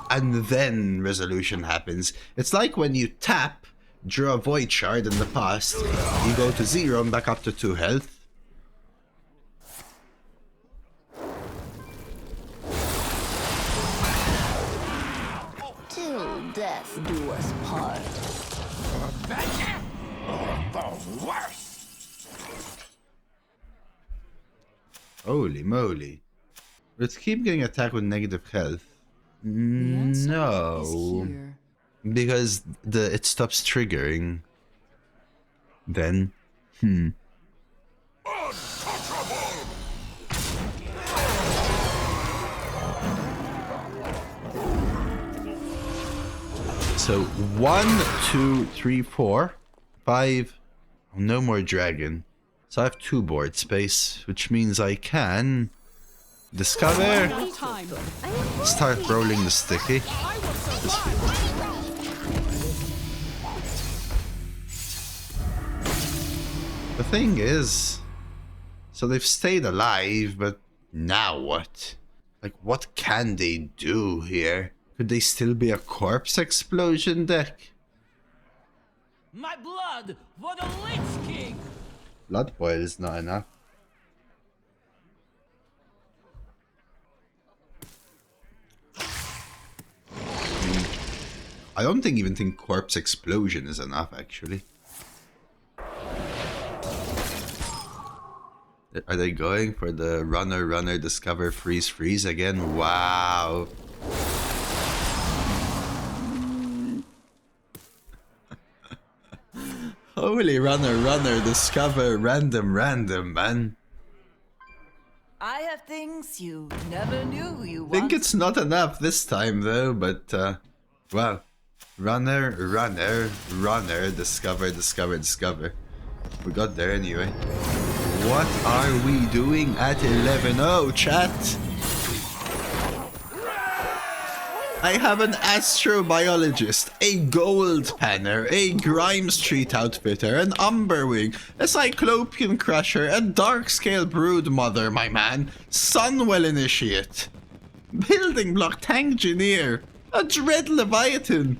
and then resolution happens. It's like when you tap, draw a Void Shard in the past, you go to 0 and back up to 2 health. Till death do us part. The worst. Holy moly. Let's keep getting attacked with negative health. The answer is No. here. Because it stops triggering. Then. So 1, 2, 3, 4, 5. No more dragon. So I have 2 board space, which means I can discover. Time. Start rolling the sticky. I will survive. The thing is, so they've stayed alive, but now what? Like, what can they do here? Could they still be a corpse explosion deck? My blood for the Lich King! Blood boil is not enough. I don't even think corpse explosion is enough, actually. Are they going for the runner, discover, freeze again? Wow. Holy runner, discover, random, man. I have things you never knew you Think wanted. it's not enough this time though, but wow. Runner, discover. We got there anyway. What are we doing at 11-0, chat? I have an astrobiologist, a gold panner, a Grime Street outfitter, an Umberwing, a Cyclopean crusher, a Darkscale broodmother, my man, Sunwell initiate, building block tank-engineer, a Dread Leviathan.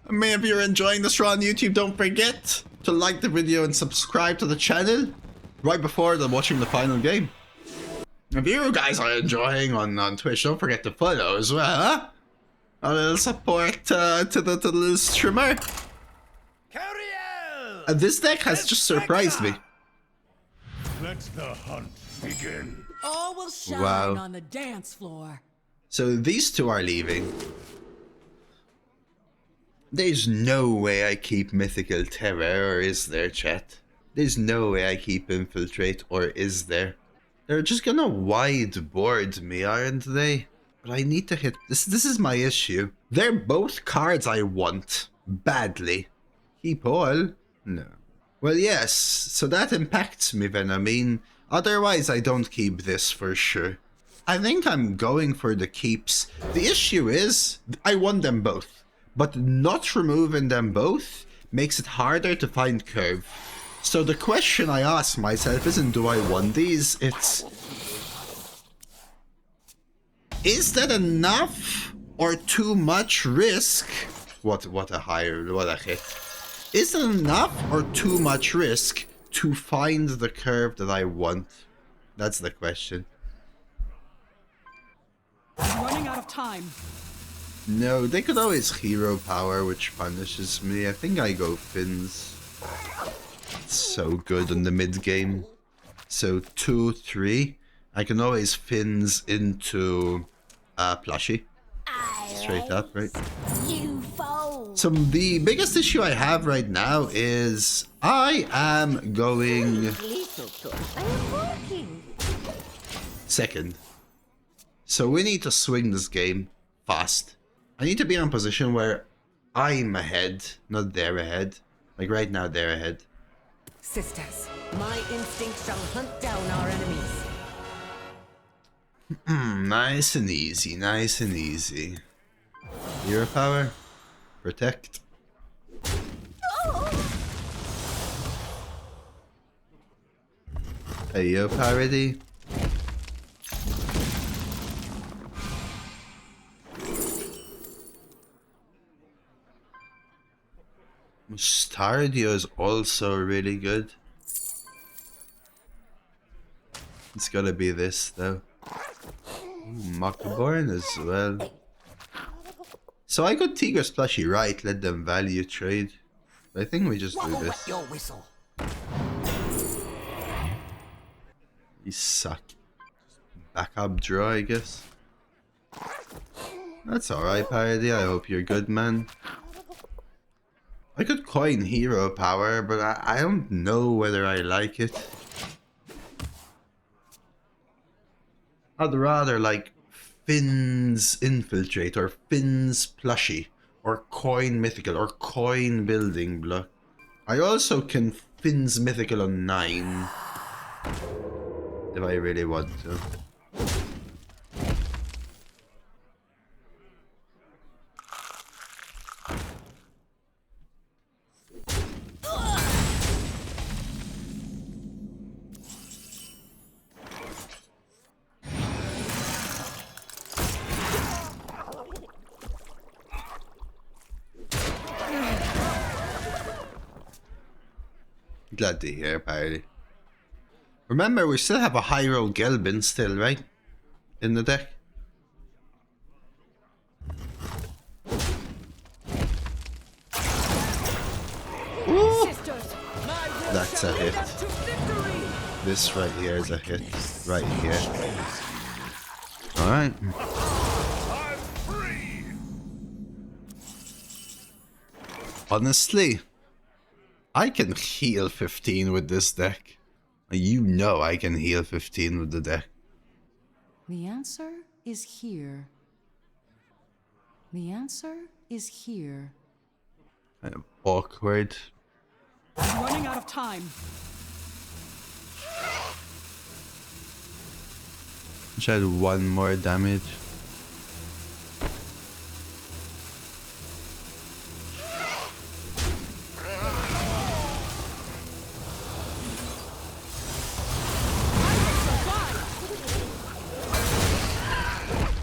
May if you're enjoying this raw on YouTube, don't forget to like the video and subscribe to the channel right before watching the final game. If you guys are enjoying on Twitch, don't forget to follow as well, huh? A little support to the little streamer. And this deck has just surprised me. Let the hunt begin. All will shine Wow. on the dance floor. So these two are leaving. There's no way I keep Mythical Terror, or is there, chat? There's no way I keep Infiltrate, or is there? They're just gonna wide board me, aren't they? But I need to hit... This is my issue. They're both cards I want. Badly. Keep all? No. Well, yes. So that impacts me then, I mean. Otherwise, I don't keep this for sure. I think I'm going for the keeps. The issue is, I want them both. But not removing them both makes it harder to find curve. So the question I ask myself isn't, do I want these? It's... is that enough or too much risk? What a hit. Is it enough or too much risk to find the curve that I want? That's the question. I'm running out of time. No, they could always hero power, which punishes me. I think I go Finns. It's so good in the mid game. So 2, 3. I can always Finns into Plushy. Straight up, right? You fold. So the biggest issue I have right now is I am going I am walking. second. So we need to swing this game fast. I need to be in a position where I'm ahead, not they're ahead. Like right now, they're ahead. Sisters, my instinct shall hunt down our enemies. Nice and easy, nice and easy. Hero power. Protect. Ayo parody. Stardio is also really good. It's gotta be this though. Mockborn as well. So I got Tiger's Plushy right, let them value trade. I think we just do this. Your whistle. You suck. backup draw, I guess. That's alright, Parody. I hope you're good, man. I could coin hero power, but I don't know whether I like it. I'd rather like Finn's Infiltrate or Finn's Plushy or coin Mythical or coin Building Block. I also can Finn's Mythical on 9 if I really want to. Glad to hear, Party. Remember, we still have a high roll Gelbin still, right? In the deck. Ooh! That's a hit. This right here is a hit. Right here. Alright. Honestly, I can heal 15 with this deck. You know I can heal 15 with the deck. The answer is here. The answer is here. Kind of awkward. I'm running out of time. Try to do 1 more damage.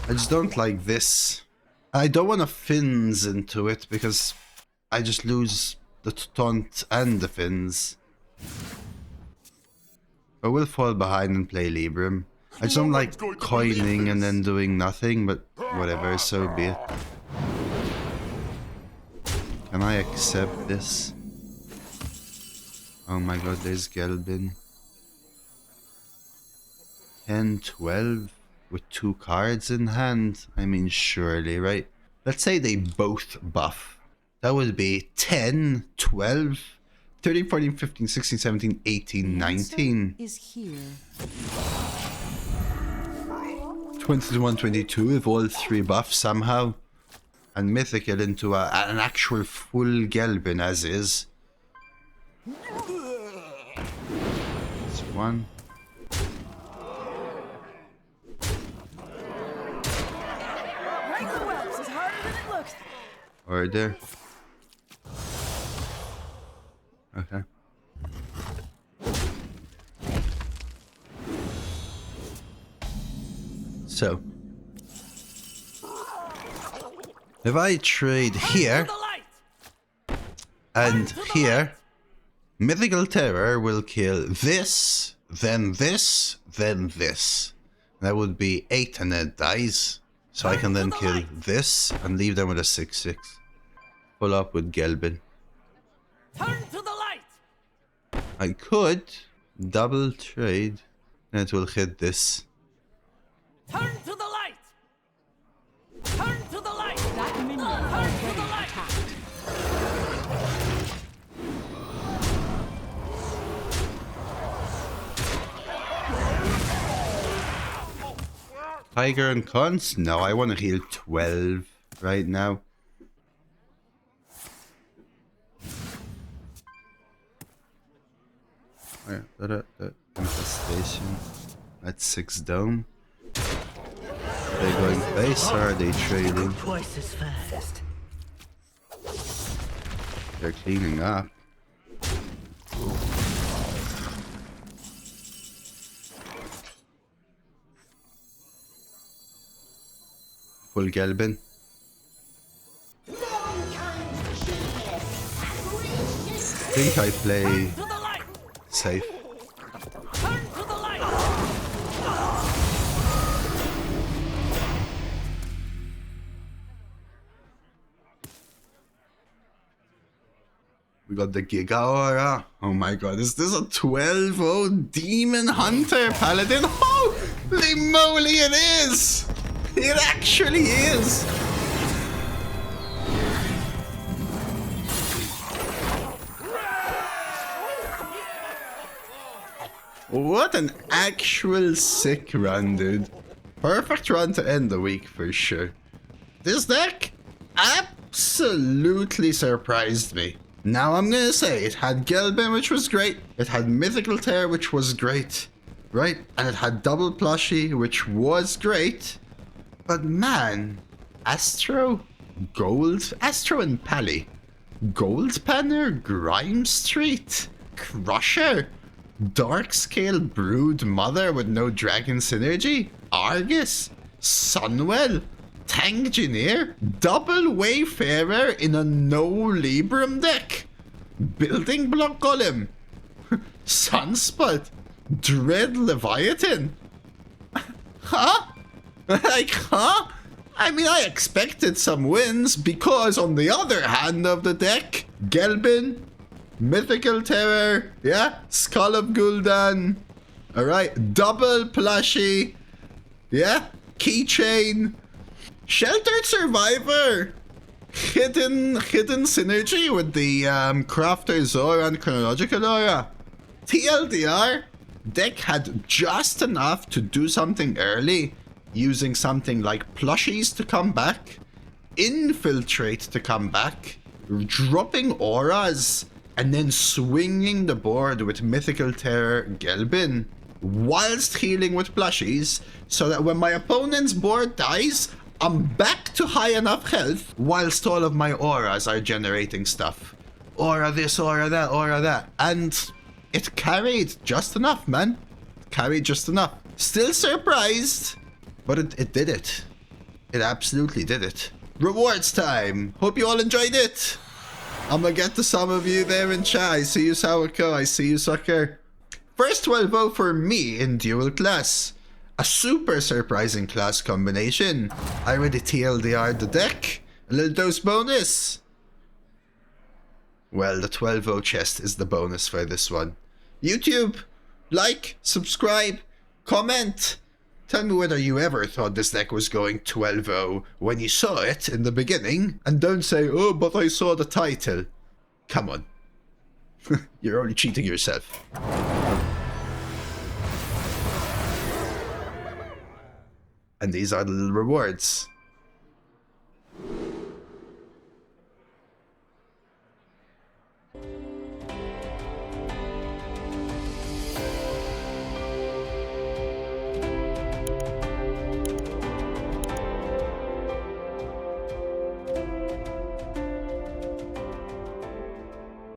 I just don't like this. I don't want to fins into it because I just lose the taunt and the fins. I will fall behind and play Libram. I just don't like coining and then doing nothing, but whatever, so be it. Can I accept this? Oh my god, there's Gelbin. 10, 12 with 2 cards in hand. I mean, surely, right? Let's say they both buff. That would be 10, 12, 13, 14, 15, 16, 17, 18, 19. Is here. 21, 22 if all 3 buff somehow. And Mythical into an actual full Gelbin as is. It's 1. Order. Okay. So, if I trade here and here, Mythical Terror will kill this, then this, then this. That would be 8 and it dies. So I can then kill this and leave them with a 6/6. Pull up with Gelbin. Turn to the light. I could double trade and it will hit this. Turn to the light. Turn to the light. That minion. Turn to the light. Tiger and cons? No, I want to heal 12 right now. The infestation. That's 6 dome. Are they going base or are they trading? Twice as fast. They're cleaning up. Full Gelbin. I think I play safe. Turn to the light. We got the Giga Aura. Oh my god, is this a 12-0 Demon Hunter Paladin? Oh, Holy moly, it is! It actually is! What an actual sick run, dude. Perfect run to end the week for sure. This deck absolutely surprised me. Now I'm gonna say it had Gelbin, which was great. It had Mythical Tear, which was great. Right? And it had double Plushy, which was great. But man, Astro, Gold, Astro and Pally. Gold Panner, Grime Street, Crusher, Darkscale Brood Mother with no Dragon Synergy, Argus, Sunwell, Tangineer, Double Wayfarer in a no Libram deck, Building Block Golem, Sunspot, Dread Leviathan. Huh? Like, huh? I mean, I expected some wins because on the other hand of the deck, Gelbin, Mythical Terror, yeah, Skull of Gul'dan, alright, double Plushy, yeah, Keychain, Sheltered Survivor, hidden synergy with the Crafter Zora and Chronological Aura. TLDR, deck had just enough to do something early, using something like Plushies to come back, Infiltrate to come back, dropping auras, and then swinging the board with Mythical Terror Gelbin, whilst healing with Plushies, so that when my opponent's board dies, I'm back to high enough health, whilst all of my auras are generating stuff. Aura this, aura that, and it carried just enough, man. Carried just enough. Still surprised, but it did it. It absolutely did it. Rewards time. Hope you all enjoyed it. I'm gonna get to some of you there in chat. I see you, Sawako. I see you, Sucker. First 12-0 for me in dual class. A super surprising class combination. I already TLDR'd the deck. A little dose bonus. Well, the 12-0 chest is the bonus for this one. YouTube, like, subscribe, comment. Tell me whether you ever thought this deck was going 12-0 when you saw it in the beginning. And don't say, oh, but I saw the title. Come on. You're only cheating yourself. And these are the little rewards.